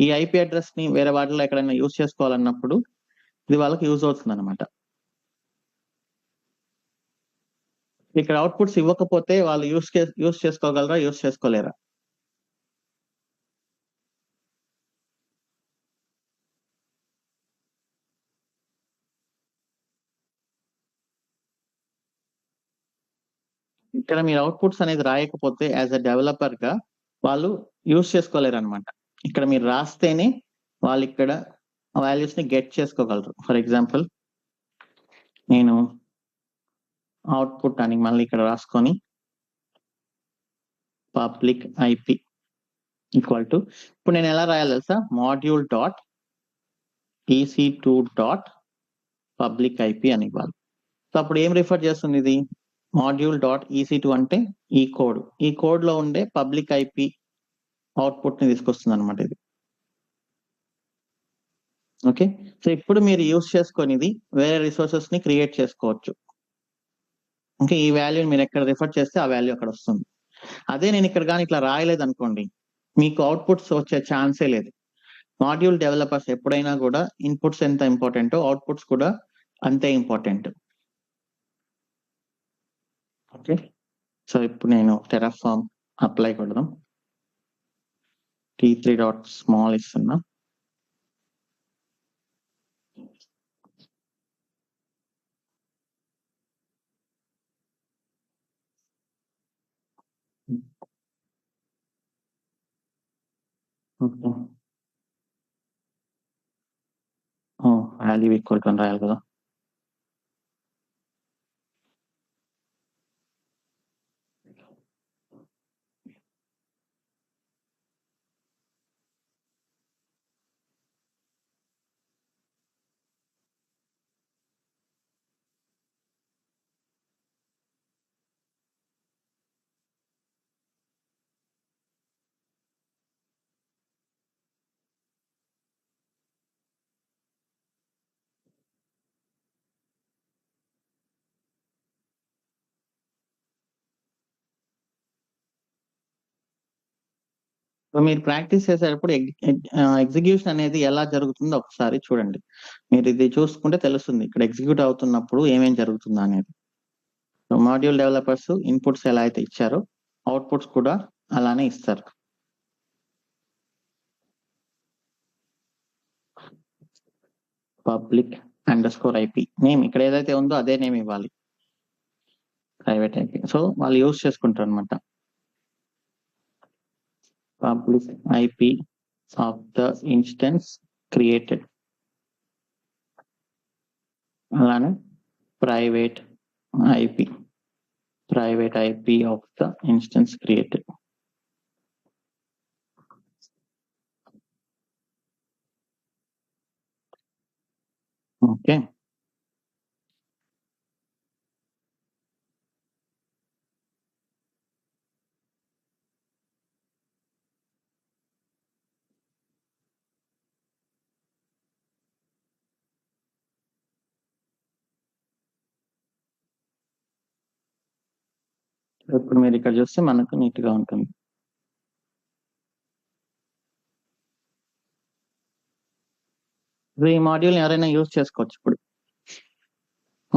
ఈ ఐపీ అడ్రస్ ని వేరే వాటిలో ఎక్కడైనా యూజ్ చేసుకోవాలన్నప్పుడు ఇది వాళ్ళకి యూజ్ అవుతుంది అనమాట. ఇక్కడ అవుట్పుట్స్ ఇవ్వకపోతే వాళ్ళు యూజ్ చేసుకోగలరా, యూజ్ చేసుకోలేరా? ఇక్కడ మీరు అవుట్పుట్స్ అనేది రాయకపోతే యాజ్ అ డెవలపర్ గా వాళ్ళు యూజ్ చేసుకోలేరు అనమాట. ఇక్కడ మీరు రాస్తేనే వాళ్ళు ఇక్కడ వాల్యూస్ ని గెట్ చేసుకోగలరు. ఫర్ ఎగ్జాంపుల్ నేను అవుట్పుట్ అని మళ్ళీ ఇక్కడ రాసుకొని పబ్లిక్ ఐపీ ఈక్వల్ టు, ఇప్పుడు నేను ఎలా రాయాలి తెలుసా? Module dot EC2 dot public IP అని ఇవ్వాలి. సో అప్పుడు ఏం రిఫర్ చేస్తుంది ఇది? మాడ్యూల్ డాట్ EC2 అంటే ఈ కోడ్, ఈ కోడ్ లో ఉండే పబ్లిక్ ఐపీ అవుట్పుట్ ని తీసుకొస్తుంది అనమాట ఇది. ఓకే, సో ఇప్పుడు మీరు యూజ్ చేసుకొని వేరే రిసోర్సెస్ ని క్రియేట్ చేసుకోవచ్చు. ఓకే, ఈ వాల్యూని మీరు ఎక్కడ రిఫర్ చేస్తే ఆ వాల్యూ అక్కడ వస్తుంది. అదే నేను ఇక్కడ కానీ ఇట్లా రాయలేదు అనుకోండి, మీకు అవుట్పుట్స్ వచ్చే ఛాన్సే లేదు. మాడ్యూల్ డెవలపర్స్ ఎప్పుడైనా కూడా ఇన్పుట్స్ ఎంత ఇంపార్టెంటో అవుట్పుట్స్ కూడా అంతే ఇంపార్టెంట్. ఓకే, సో ఇప్పుడు నేను టెరాఫార్మ్ అప్లై కొడదాం. T3 డాట్ స్మాల్ ఇస్తున్నా. వాల్యూ ఈక్వల్ టు అని రాయాలి కదా. సో మీరు ప్రాక్టీస్ చేసేటప్పుడు ఎగ్జిక్యూషన్ అనేది ఎలా జరుగుతుందో ఒకసారి చూడండి. మీరు ఇది చూసుకుంటే తెలుస్తుంది ఇక్కడ ఎగ్జిక్యూట్ అవుతున్నప్పుడు ఏమేం జరుగుతుందో అనేది. సో మాడ్యూల్ డెవలపర్స్ ఇన్పుట్స్ ఎలా అయితే ఇచ్చారో అవుట్పుట్స్ కూడా అలానే ఇస్తారు. పబ్లిక్ _IP నేమ్ ఇక్కడ ఏదైతే ఉందో అదే నేమ్ ఇవ్వాలి, ప్రైవేట్ ఐపీ. సో వాళ్ళు యూజ్ చేసుకుంటారు అనమాట. Public IP of the instance created, అలానే private IP of the instance created. Okay, ఇప్పుడు మీరు ఇక్కడ చూస్తే మనకు నీట్ గా ఉంటుంది. ఈ మాడ్యూల్ ఎవరైనా యూజ్ చేసుకోవచ్చు. ఇప్పుడు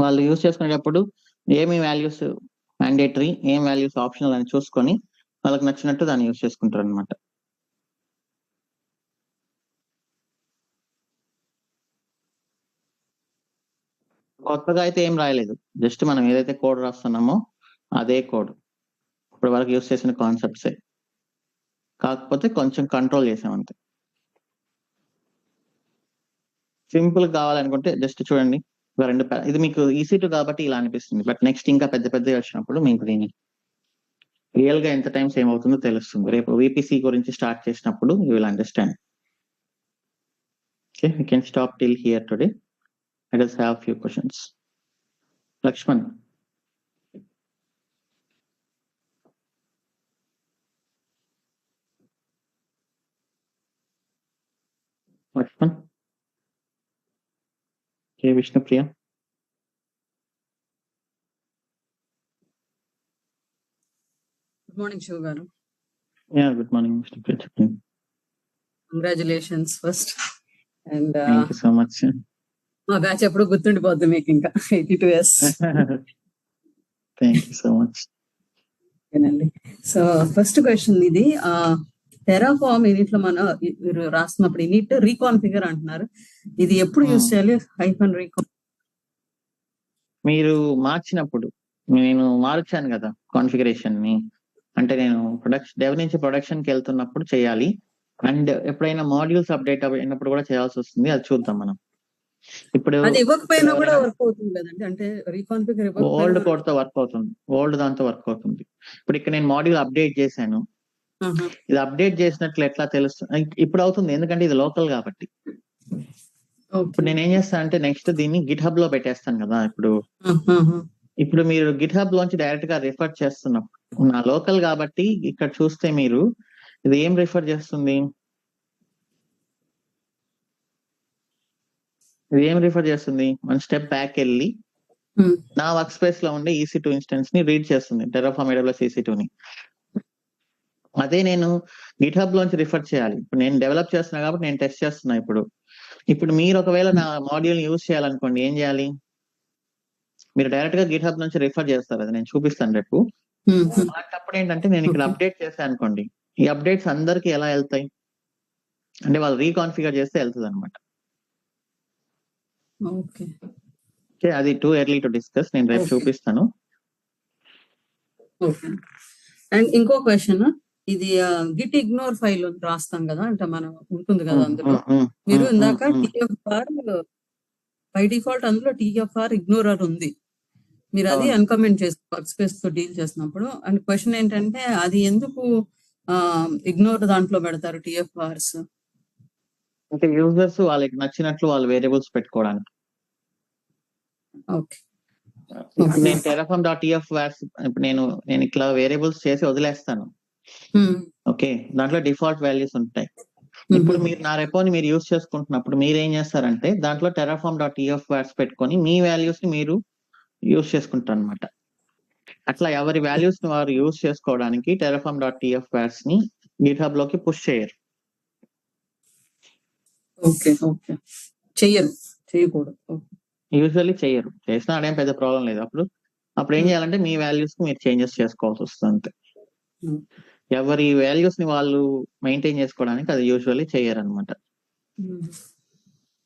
వాళ్ళు యూజ్ చేసుకునేటప్పుడు ఏమి వాల్యూస్ మ్యాండేటరీ, ఏం వాల్యూస్ ఆప్షనల్ అని చూసుకొని వాళ్ళకి నచ్చినట్టు దాన్ని యూజ్ చేసుకుంటారు అనమాట. కొత్తగా అయితే ఏం రాయలేదు, జస్ట్ మనం ఏదైతే కోడ్ రాస్తున్నామో అదే కోడ్ ఇప్పుడు వరకు యూజ్ చేసిన కాన్సెప్ట్సే, కాకపోతే కొంచెం కంట్రోల్ చేసాం అంతే. సింపుల్ కావాలనుకుంటే జస్ట్ చూడండి, ఇది మీకు EC2 కాబట్టి ఇలా అనిపిస్తుంది, బట్ నెక్స్ట్ ఇంకా పెద్ద పెద్దగా వచ్చినప్పుడు మీకు దీని రియల్ గా ఎంత టైం సేవ్ అవుతుందో తెలుస్తుంది. రేపు VPC గురించి స్టార్ట్ చేసినప్పుడు you will understand. Okay, we can stop till here today. Let us have few questions. Lakshman. Lakshman. Okay, Vishnu Priya. Good morning, Shiv garu. Yeah, good morning, Mr. Priya. Congratulations first. And thank you so much. మా batch ఎప్పుడు గుర్తుండిపోద్ది మీకు ఇంకా 82 years. Thank you so much. So first question ఇది, Terraform unit లో మనం రాస్తున్నప్పుడు unit రీకాన్ఫిగర్ అంటున్నారు, ఇది ఎప్పుడు యూజ్ చేయాలి? హైఫన్ రీకాన్ మీరు మార్చినప్పుడు, నేను మార్చాను కదా కాన్ఫిగరేషన్ ని, అంటే నేను డెవ్ నుంచి ప్రొడక్షన్ కి వెళ్తున్నప్పుడు చేయాలి, అండ్ ఎప్పుడైనా మాడ్యూల్స్ అప్డేట్ అయినప్పుడు కూడా చేయాల్సి వస్తుంది, అది చూద్దాం మనం. ఇప్పుడు అది ఇవ్వకపోయినా కూడా వర్క్ అవుతుంది కదండి, అంటే రీకాన్ఫిగర్ ఓల్డ్ కోడ్ తో వర్క్ అవుతుంది, ఓల్డ్ దాంతో వర్క్ అవుతుంది. ఇప్పుడు ఇక్కడ నేను మాడ్యూల్ అప్డేట్ చేశాను, ఇది అప్డేట్ చేసినట్లు ఎట్లా తెలుస్తుంది? ఇప్పుడు అవుతుంది, ఎందుకంటే ఇది లోకల్ కాబట్టి. ఇప్పుడు నేను ఏం చేస్తాను అంటే నెక్స్ట్ దీన్ని గిట్ హబ్ లో పెట్టేస్తాను కదా. ఇప్పుడు మీరు గిట్ హబ్ లోంచి డైరెక్ట్ గా రిఫర్ చేస్తున్నప్పుడు నా లోకల్ కాబట్టి ఇక్కడ చూస్తే మీరు ఇది ఏం రిఫర్ చేస్తుంది, ఇది ఏం రిఫర్ చేస్తుంది, వన్ స్టెప్ బ్యాక్ వెళ్ళి నా వర్క్ స్పేస్ లో ఉండే EC2 ఇన్స్టెన్స్ ని రీడ్ చేస్తుంది, టెరాఫార్మ్ AWS EC2 ని. అదే నేను గిట్ హబ్ లోంచి రిఫర్ చేయాలి. ఇప్పుడు నేను డెవలప్ చేస్తున్నా కాబట్టి నేను టెస్ట్ చేస్తున్నా. ఇప్పుడు మీరు ఒకవేళ నా మాడ్యూల్ యూజ్ చేయాలనుకోండి, ఏం చేయాలి? మీరు డైరెక్ట్ గా గిట్ హబ్ నుంచి రిఫర్ చేస్తారు, అది నేను చూపిస్తాను రేపు. అలాంటప్పుడు ఏంటంటే నేను ఇక్కడ అప్డేట్ చేశాను అనుకోండి, ఈ అప్డేట్స్ అందరికి ఎలా వెళ్తాయి అంటే వాళ్ళు రీకాన్ఫిగర్ చేస్తే వెళ్తుంది అనమాట. ఓకే, అది టూ ఎర్లీ టు డిస్కస్, నేను రేపు చూపిస్తాను. అండ్ ఇంకో క్వశ్చన్, ఇది గిట్ ఇగ్నోర్ ఫైల్ రాస్తాం కదా, అంటే మనం ఉంటుంది కదా అందులో, మీరు ఇందాక TFR బై డిఫాల్ట్ అందులో TFR ఇగ్నోరర్ ఉంది, మీరు అది అన్కమెంట్ చేసి వర్క్ స్పేస్ తో డీల్ చేసినప్పుడు. అండ్ క్వశ్చన్ ఏంటంటే అది ఎందుకు ఇగ్నోర్ దాంట్లో పెడతారు TFRs? అంటే యూజర్స్ వాళ్ళకి నచ్చినట్లు వాళ్ళు వేరియబుల్స్ పెట్టుకోవడానికి. ఓకే, నేను terraform.tf ఇప్పుడు నేను ఇట్లా వేరియబుల్స్ చేసి వదిలేస్తాను. ఓకే, దాంట్లో డిఫాల్ట్ వాల్యూస్ ఉంటాయి. ఇప్పుడు మీరు నా రెపోని మీరు యూజ్ చేసుకుంటున్నప్పుడు మీరు ఏం చేస్తారంటే దాంట్లో terraform.tf పెట్టుకొని మీ వాల్యూస్ ని మీరు యూజ్ చేసుకుంటారు అనమాట. అట్లా ఎవరి వాల్యూస్ ని వారు యూజ్ చేసుకోవడానికి terraform.tf ని గిట్హబ్ లోకి పుష్ చేయరు. ఓకే, ఓకే, చేయకూడదు, యూజువల్లీ చెయ్యరు, చేసినా అదేం పెద్ద ప్రాబ్లం లేదు. అప్పుడు ఏం చేయాలంటే మీ వాల్యూస్ కి మీరు చేంజెస్ చేసుకోవాల్సి వస్తుంది అంతే. ఎవరి వాల్యూస్ ని వాళ్ళు మెయింటైన్ చేసుకోవడానికి అది యూజువల్లీ చెయ్యరు అనమాట.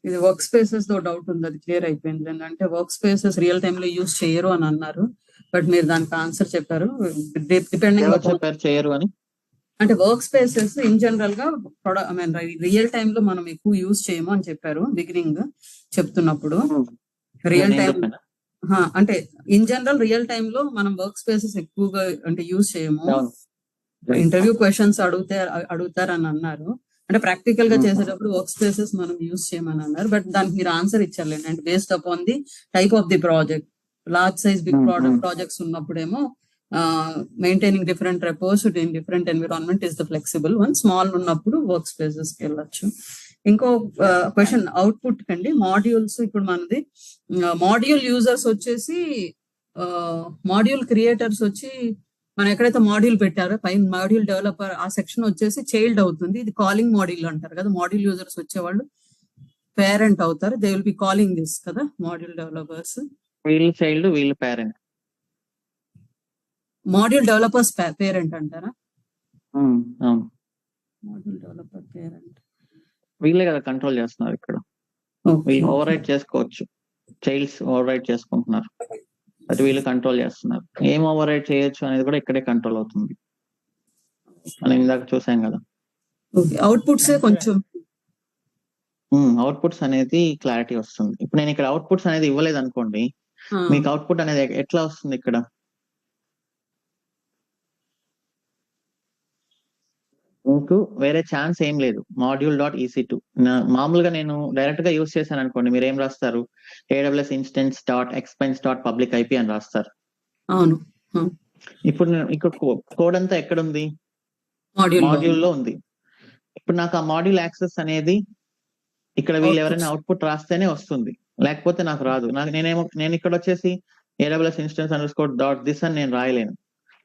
ఇది వర్క్ స్పేసెస్ తో డౌట్ ఉంది, అది క్లియర్ అయిపోయింది. అంటే వర్క్ స్పేసెస్ రియల్ టైమ్ లో యూజ్ చేయరు అని అన్నారు, బట్ మీరు దానికి ఆన్సర్ చెప్పారు. డిపెండింగ్ చేయరు అని అంటే వర్క్ స్పేసెస్ ఇన్ జనరల్ గా రియల్ టైమ్ లో మనం ఎక్కువ యూజ్ చేయము అని చెప్పారు బిగినింగ్ చెప్తున్నప్పుడు. రియల్ టైమ్ అంటే ఇన్ జనరల్ రియల్ టైమ్ లో మనం వర్క్ స్పేసెస్ ఎక్కువగా అంటే యూజ్ చేయము, ఇంటర్వ్యూ క్వశ్చన్స్ అడుగుతారని అన్నారు. అంటే ప్రాక్టికల్ గా చేసేటప్పుడు వర్క్ స్పేసెస్ మనం యూజ్ చేయమని అన్నారు, బట్ దానికి మీరు ఆన్సర్ ఇచ్చారులేండి. అంటే based upon the type of the project, large size big projects ఉన్నప్పుడేమో maintaining different repos in different environment is the flexible one, small ఉన్నప్పుడు వర్క్ స్పేసెస్ కి వెళ్ళొచ్చు. ఇంకో క్వశ్చన్ అవుట్పుట్ కండి, మాడ్యూల్స్. ఇప్పుడు మనది మాడ్యూల్ యూజర్స్ వచ్చేసి మాడ్యూల్ క్రియేటర్స్ వచ్చి మనం ఎక్కడైతే మాడ్యూల్ పెట్టారో పైన మాడ్యూల్ డెవలపర్ ఆ సెక్షన్ వచ్చేసి చైల్డ్ అవుతుంది, ఇది కాలింగ్ మాడ్యూల్ అంటారు కదా. మాడ్యూల్ యూజర్స్ వచ్చేవాళ్ళు పేరెంట్ అవుతారు. They will B calling this కదా మాడ్యూల్ డెవలపర్స్. వీళ్ళు చైల్డ్, వీళ్ళు పేరెంట్. మాడ్యూల్ డెవలపర్స్ పేరెంట్ అంటారా? అవును, మాడ్యూల్ డెవలపర్ పేరెంట్. వీళ్ళే కదా కంట్రోల్ చేస్తున్నారు ఇక్కడ. వీళ్ళు ఓవర్ రైట్ చేసుకోవచ్చు, చైల్డ్స్ ఓవర్ రైట్ చేసుకుంటున్నారు, బట్ వీళ్ళు కంట్రోల్ చేస్తున్నారు. ఏం ఓవర్ రైట్ చేయొచ్చు అనేది కూడా ఇక్కడే కంట్రోల్ అవుతుంది. మనం ఇందాక చూసాం కదా. అవుట్పుట్స్ కొంచెం అవుట్పుట్స్ అనేది క్లారిటీ వస్తుంది. ఇప్పుడు నేను ఇక్కడ అవుట్పుట్స్ అనేది ఇవ్వలేదు అనుకోండి, మీకు అవుట్పుట్ అనేది ఎట్లా వస్తుంది ఇక్కడ? మీకు వేరే ఛాన్స్ ఏం లేదు. మాడ్యూల్ డాట్ EC2 మామూలుగా నేను డైరెక్ట్ గా యూస్ చేశాను అనుకోండి, మీరు ఏం రాస్తారు? AWS instance dot expense dot public IP అని రాస్తారు. అవును. ఇప్పుడు ఇక్కడ కోడ్ అంతా ఎక్కడ ఉంది? మాడ్యూల్ లో ఉంది. ఇప్పుడు నాకు ఆ మాడ్యూల్ యాక్సెస్ అనేది ఇక్కడ వీళ్ళు ఎవరైనా అవుట్పుట్ రాస్తేనే వస్తుంది, లేకపోతే నాకు రాదు. నేను ఇక్కడ వచ్చేసి AWS instance underscore dot this అని నేను రాయలేను.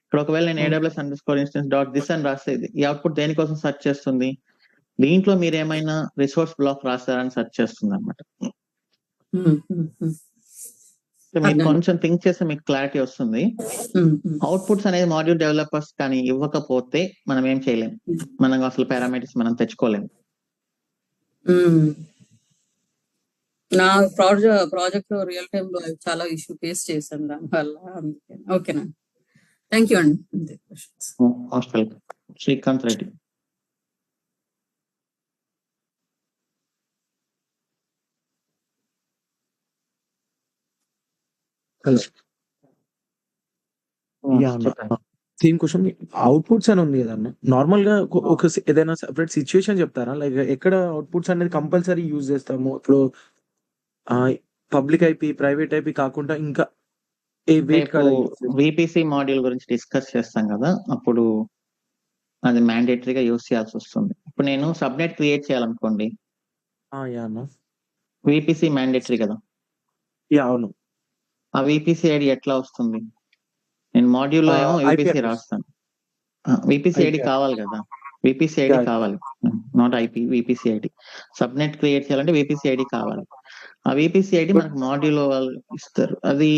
ఇక్కడ ఒకవేళ నేను AWS underscore instance dot this అని రాస్తే ఈ అవుట్పుట్ దేనికోసం సెర్చ్ చేస్తుంది? దీంట్లో మీరు ఏమైనా రిసోర్స్ బ్లాక్ రాస్తారని సెర్చ్ చేస్తుంది అనమాట. మీరు కొంచెం థింక్ చేస్తే మీకు క్లారిటీ వస్తుంది. అవుట్పుట్స్ అనేది మాడ్యూల్ డెవలపర్స్ కానీ ఇవ్వకపోతే మనం ఏం చేయలేము. మనం అసలు పారామీటర్స్ మనం తెచ్చుకోలేము. నా ప్రాజెక్ట్ లో రియల్ టైమ్ లో చాలా ఇష్యూ ఫేస్ చేశాను దానివల్ల. ఓకేనా, థ్యాంక్ యూ అండి. Srikanth Reddy. Same question. Outputs అని ఉంది కదన్న, నార్మల్ గా ఒక ఏదైనా సెపరేట్ సిచ్యుయేషన్ చెప్తారా? లైక్ ఎక్కడ అవుట్పుట్స్ అనేది కంపల్సరీ యూజ్ చేస్తాము? ఇప్పుడు పబ్లిక్ IP, ప్రైవేట్ IP కాకుండా ఇంకా VPC మాడ్యూల్ గురించి డిస్కస్ చేస్తాం కదా, అప్పుడు అది మ్యాండేటరీగా యూజ్ చేయాల్సి వస్తుంది. ఇప్పుడు నేను సబ్నెట్ క్రియేట్ చేయాలనుకోండి, VPC మ్యాండేటరీ కదా. అవును. ఆ VPC ID ఎట్లా వస్తుంది? నేను మాడ్యూల్ లో ఏమో VPC రాస్తాను. VPC ID కావాలి కదా, VPC ID కావాలి, not IP, VPC ID. Subnet create చేయాలంటే VPC ID కావాలి. ఆ VPC ID మనకు మాడ్యూల్ లో వాళ్ళు ఇస్తారు. అది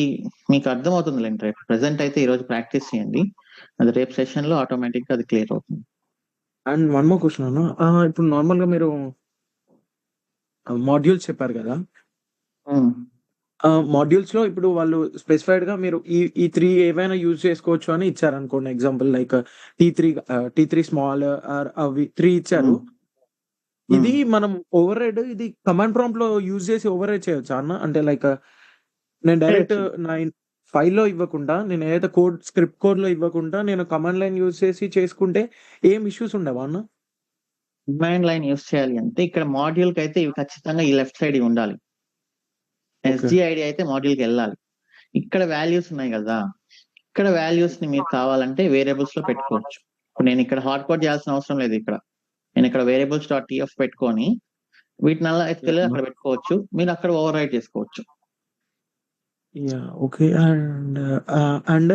మీకు అర్థమవుతుంది లేండి. రేపు ప్రెసెంట్ అయితే ఈ రోజు ప్రాక్టీస్ చేయండి, అది రేపు సెషన్ లో ఆటోమేటిక్ గా అది క్లియర్ అవుతుంది. అండ్ వన్ మోర్ క్వశ్చన్ అన్న, ఇప్పుడు నార్మల్ గా మీరు మాడ్యూల్స్ చెప్పారు కదా, మాడ్యూల్స్ లో ఇప్పుడు వాళ్ళు స్పెసిఫైడ్ గా మీరు ఈ 3 ఏవైనా యూజ్ చేసుకోవచ్చు అని ఇచ్చారు అనుకోండి. Example like T3 small are అవి 3 ఇచ్చారు. ఇది మనం ఓవర్ రైడ్, ఇది కమాండ్ ప్రాంప్ట్ లో యూజ్ చేసి ఓవర్ రైడ్ చేయొచ్చా అన్న? అంటే లైక్ నేను డైరెక్ట్ నా ఫైల్లో ఇవ్వకుండా, నేను ఏదైతే స్క్రిప్ట్ కోడ్ లో ఇవ్వకుండా నేను కమాండ్ లైన్ యూజ్ చేసి చేసుకుంటే ఏం ఇష్యూస్ ఉండవా అన్న? కమాండ్ లైన్ యూజ్ చేయాలి అంటే ఇక్కడ మాడ్యూల్ కి అయితే ఇవి ఖచ్చితంగా ఈ లెఫ్ట్ సైడ్ ఉండాలి. SGID అయితే మాడ్యూల్ కి వెళ్ళాలి. ఇక్కడ వాల్యూస్ ఉన్నాయి కదా, ఇక్కడ వాల్యూస్ ని మీరు కావాలంటే వేరియబుల్స్ లో పెట్టుకోవచ్చు. ఇప్పుడు నేను ఇక్కడ హార్డ్ కోడ్ చేయాల్సిన అవసరం లేదు. ఇక్కడ నేను ఇక్కడ వేరియబుల్స్ డాట్ TF పెట్టుకొని వీటిని అలా ఎత్తుకెళ్ళి అక్కడ పెట్టుకోవచ్చు. మీరు అక్కడ ఓవర్ రైట్ చేసుకోవచ్చు. ఓకే. అండ్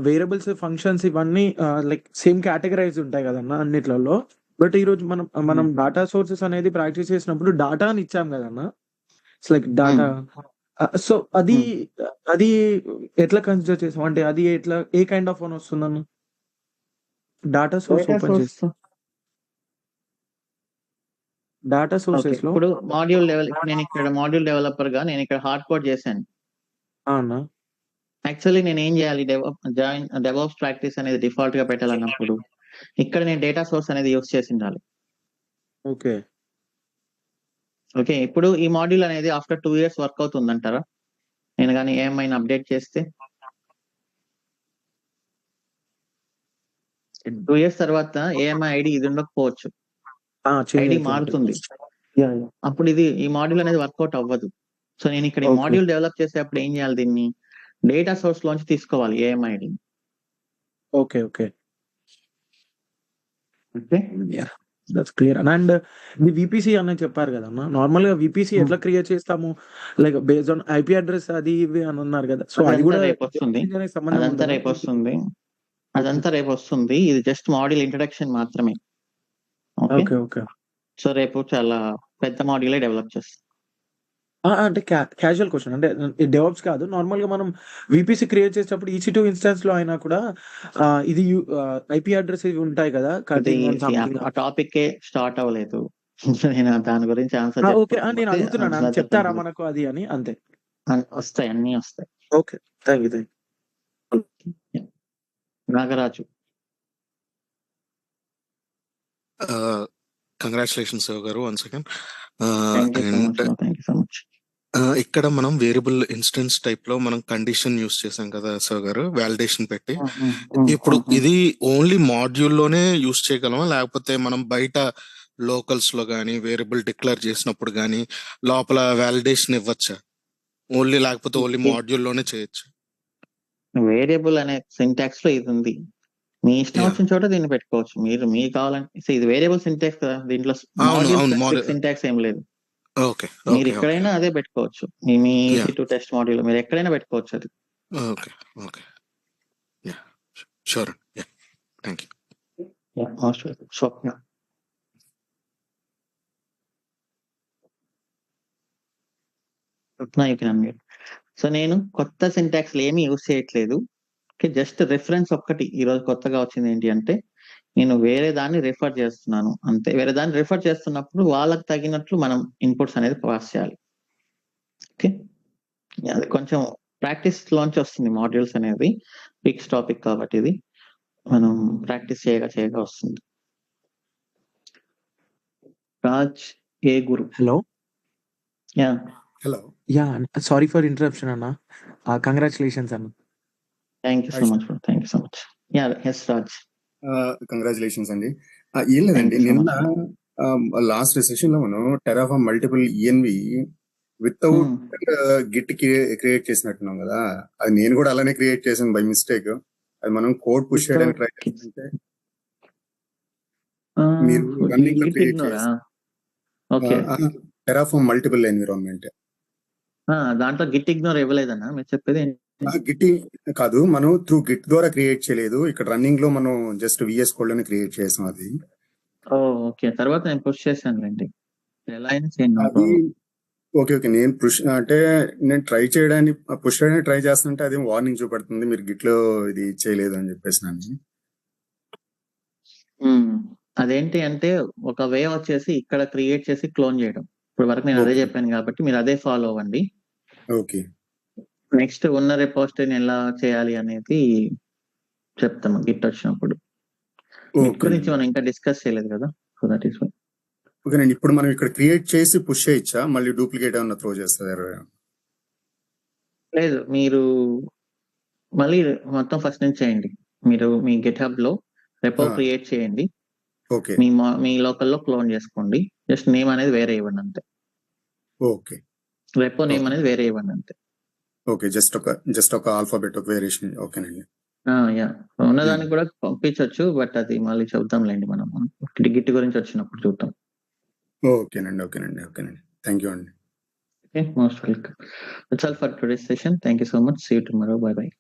వేరియబుల్స్, ఫంక్షన్స్ ఇవన్నీ లైక్ సేమ్ కేటగరైజ్ ఉంటాయి కదన్నా అన్నిట్లలో. బట్ ఈ రోజు మనం డాటా సోర్సెస్ అనేది ప్రాక్టీస్ చేసినప్పుడు డాటా అని ఇచ్చాం కదన్నా, లైక్ డాటా. సో అది ఎట్లా కన్సిడర్ చేసాం? అంటే అది ఎట్లా, ఏ కైండ్ ఆఫ్ వన్ వస్తుందన్న? డాటా సోర్స్ ఓపెన్ చేస్తా, డాటా సోర్సెస్ లో ఇప్పుడు మాడ్యూల్ లెవెల్, నేను ఇక్కడ మాడ్యూల్ డెవలపర్ గా నేను ఇక్కడ హార్డ్ కోడ్ చేశాను. యాక్చువల్లీ నేను ఏం చేయాలి? డెవాప్స్ ప్రాక్టీస్ అనేది డిఫాల్ట్ గా పెట్టాలన్నప్పుడు ఇక్కడ నేను డేటా సోర్స్ అనేది యూస్ చేసి ఉండాలి. ఓకే, ఇప్పుడు ఈ మాడ్యూల్ అనేది ఆఫ్టర్ 2 years వర్క్ అవుతుందంటారా? నేను కానీ ఏమైనా అప్డేట్ చేస్తే 2 years తర్వాత AMI ID ఇది ఉండకపోవచ్చు, ఐడి మారుతుంది. అప్పుడు ఈ మాడ్యూల్ అనేది వర్కౌట్ అవ్వదు. సో నేను ఇక్కడ ఈ మాడ్యూల్ డెవలప్ చేసేటప్పుడు ఏం చేయాలి? దీన్ని డేటా సోర్స్ లోంచి తీసుకోవాలి AMI ID. Okay. That's clear. And ఇది VPC అని చెప్పారు కదన్నా, నార్మల్ గా VPC ఎట్లా క్రియేట్ చేస్తాము? Like based on IP address అది ఇవి అని అన్నారు కదా. సో అది కూడా రేపు వస్తుంది, అదంతా రేపు వస్తుంది. ఇది జస్ట్ మాడ్యూల్ ఇంట్రడక్షన్ మాత్రమే. ఓకే. సో రేపు చాలా పెద్ద మాడ్యూలే డెవలప్ చేస్తాం. అంటే క్యాజువల్ క్వశ్చన్ అంటే డెవలప్స్ కాదు. నార్మల్‌గా మనం వీపీసీ క్రియేట్ చేసేటప్పుడు EC2 ఇన్‌స్టాన్స్‌లో అయినా కూడా ఇది ఐపీ అడ్రెస్ ఇవి ఉంటాయి కదా! ఇది 31 సంథింగ్. ఆ టాపిక్కే స్టార్ట్ అవ్వలేదు. నేను దాని గురించి ఆన్సర్ ఓకే. నేను అడుగుతున్నాను. చెప్తారా మనకు అది అని అంతే. వస్తాయి, అన్నీ వస్తాయి. Okay. Thank you. Nagaraju. Congratulations Shiva గారు once again. Thank you so much. ఇక్కడ మనం వేరియబుల్ ఇన్స్టెన్స్ టైప్ లో మనం కండిషన్ యూస్ చేసాం కదా శివ గారు, వాలిడేషన్ పెట్టి. ఇప్పుడు ఇది ఓన్లీ మాడ్యూల్ లోనే యూస్ చేయగలమా, లేకపోతే మనం బయట లోకల్స్ లో గానీ వేరియబుల్ డిక్లేర్ చేసినప్పుడు గానీ లోపల వాలిడేషన్ ఇవ్వచ్చా ఓన్లీ, లేకపోతే ఓన్లీ మాడ్యూల్ లోనే చేయొచ్చు? వేరియబుల్ అనే సింటాక్స్ లో ఇది ఉంది. మీ ఇష్టం వచ్చిన చోట దీన్ని పెట్టుకోవచ్చు. మీకు కావాలంటే ఇది వేరియబుల్ సింటాక్స్ కదా, దీంట్లో సింటాక్స్ ఏం లేదు. ఓకే, మీరు ఎక్కడైనా అదే పెట్టుకోవచ్చు. మీ EC2 టెస్ట్ మాడ్యూల్ మీరు ఎక్కడైనా పెట్టుకోవచ్చు అది. Okay okay, yeah sure, yeah thank you. Yeah most welcome. Swapna. Swapna you can unmute. So నేను కొత్త సింటాక్స్ ఏమీ యూజ్ చేయట్లేదు. జస్ట్ రిఫరెన్స్ ఒక్కటి ఈరోజు కొత్తగా వచ్చింది ఏంటి అంటే, నేను వేరే దాన్ని రిఫర్ చేస్తున్నాను అంతే. వేరే దాన్ని రిఫర్ చేస్తున్నప్పుడు వాళ్ళకి తగినట్లు మనం ఇన్పుట్స్ అనేది పాస్ చేయాలి. ఓకే, అది కొంచెం ప్రాక్టీస్ లోంచి వస్తుంది. మాడ్యూల్స్ అనేది ఫిక్స్ టాపిక్ కాబట్టి ఇది మనం ప్రాక్టీస్ చేయగా వస్తుంది. రాజ్ ఏ గురు. Hello. Yeah hello. Yeah sorry for interruption అన్న. కంగ్రాచులేషన్స్ అన్న. Thank you so much. Thank you so much. Yeah yes Raj. Congratulations అండి. ఏం లేదండి, నిన్న లాస్ట్ సెషన్ లో మనం Terraform multiple ENV without git create చేసినట్టున్నాం కదా. అది నేను కూడా అలానే క్రియేట్ చేశాను బై మిస్టేక్. అది మనం కోడ్ పుష్ చేయడానికి ట్రై చేస్తుంటే మీరు రన్నింగ్ లో క్రియేట్ చేశారు టెరాఫార్మ్ మల్టిపుల్ ఎన్విరాన్మెంట్. దాంట్లో గిట్ ఇగ్నోర్ ఇవ్వలేదన్నా మీరు చెప్పేది? గిట్ కాదు, మనం త్రూ గిట్ ద్వారా క్రియేట్ చేయలేదు. ఇక్కడ రన్నింగ్ లో మనం జస్ట్ VS కోడ్ లోనే క్రియేట్ చేసాం అది. ఓకే, తర్వాత నేను పుష్ చేశానులేండి. ఎలా అయినా చేయండి. అది ఓకే ఓకే. నేను నేను ట్రై చేయడానికి పుష్ చేయడానికి ట్రై చేస్తుంటే అది వార్నింగ్ చూపెడుతుంది, మీరు గిట్ లో ఇది చేయలేదు అని చెప్పేసి. అదేంటి అంటే ఒక వే వచ్చేసి ఇక్కడ క్రియేట్ చేసి క్లోన్ చేయడం. ఇప్పుడు వరకు నేను అదే చెప్పాను కాబట్టి మీరు అదే ఫాలో అవ్వండి. ఓకే, నెక్స్ట్ ఉన్న రిపోజిటరీని ఎలా చేయాలి అనేది చెప్తాము గిట్ వచ్చినప్పుడు. గిట్ గురించి మనం ఇంకా డిస్కస్ చేయలేదు కదా, సో దట్ ఈస్ వై. ఓకేనండి. ఇప్పుడు మనం ఇక్కడ క్రియేట్ చేసి పుష్ చేయొచ్చా, మళ్ళీ డూప్లికేట్ ఏమన్నా త్రో చేస్తారు? లేదు, మీరు మళ్ళీ మొత్తం ఫస్ట్ నుంచి చేయండి. మీరు మీ గిట్హబ్ లో రెపో క్రియేట్ చేయండి. ఓకే, మీ లోకల్లో క్లోన్ చేసుకోండి. జస్ట్ నేమ్ అనేది వేరే ఇవ్వండి అంతే. ఓకే, రెపో నేమ్ అనేది వేరే ఇవ్వండి అంతే. ఓకే, జస్ట్ ఒక ఆల్ఫాబెట్ ఒక వేరియేషన్. ఓకేనండి. యా ఉన్నదానికి కూడా పంపించవచ్చు, బట్ అది మళ్ళీ చూద్దాంలేండి మనం గిట్ గురించి వచ్చినప్పుడు చూద్దాం. ఓకేనండి. థ్యాంక్ యూ అండి. Okay, most welcome. That's all for today's session. Thank you so much. See you tomorrow. Bye bye.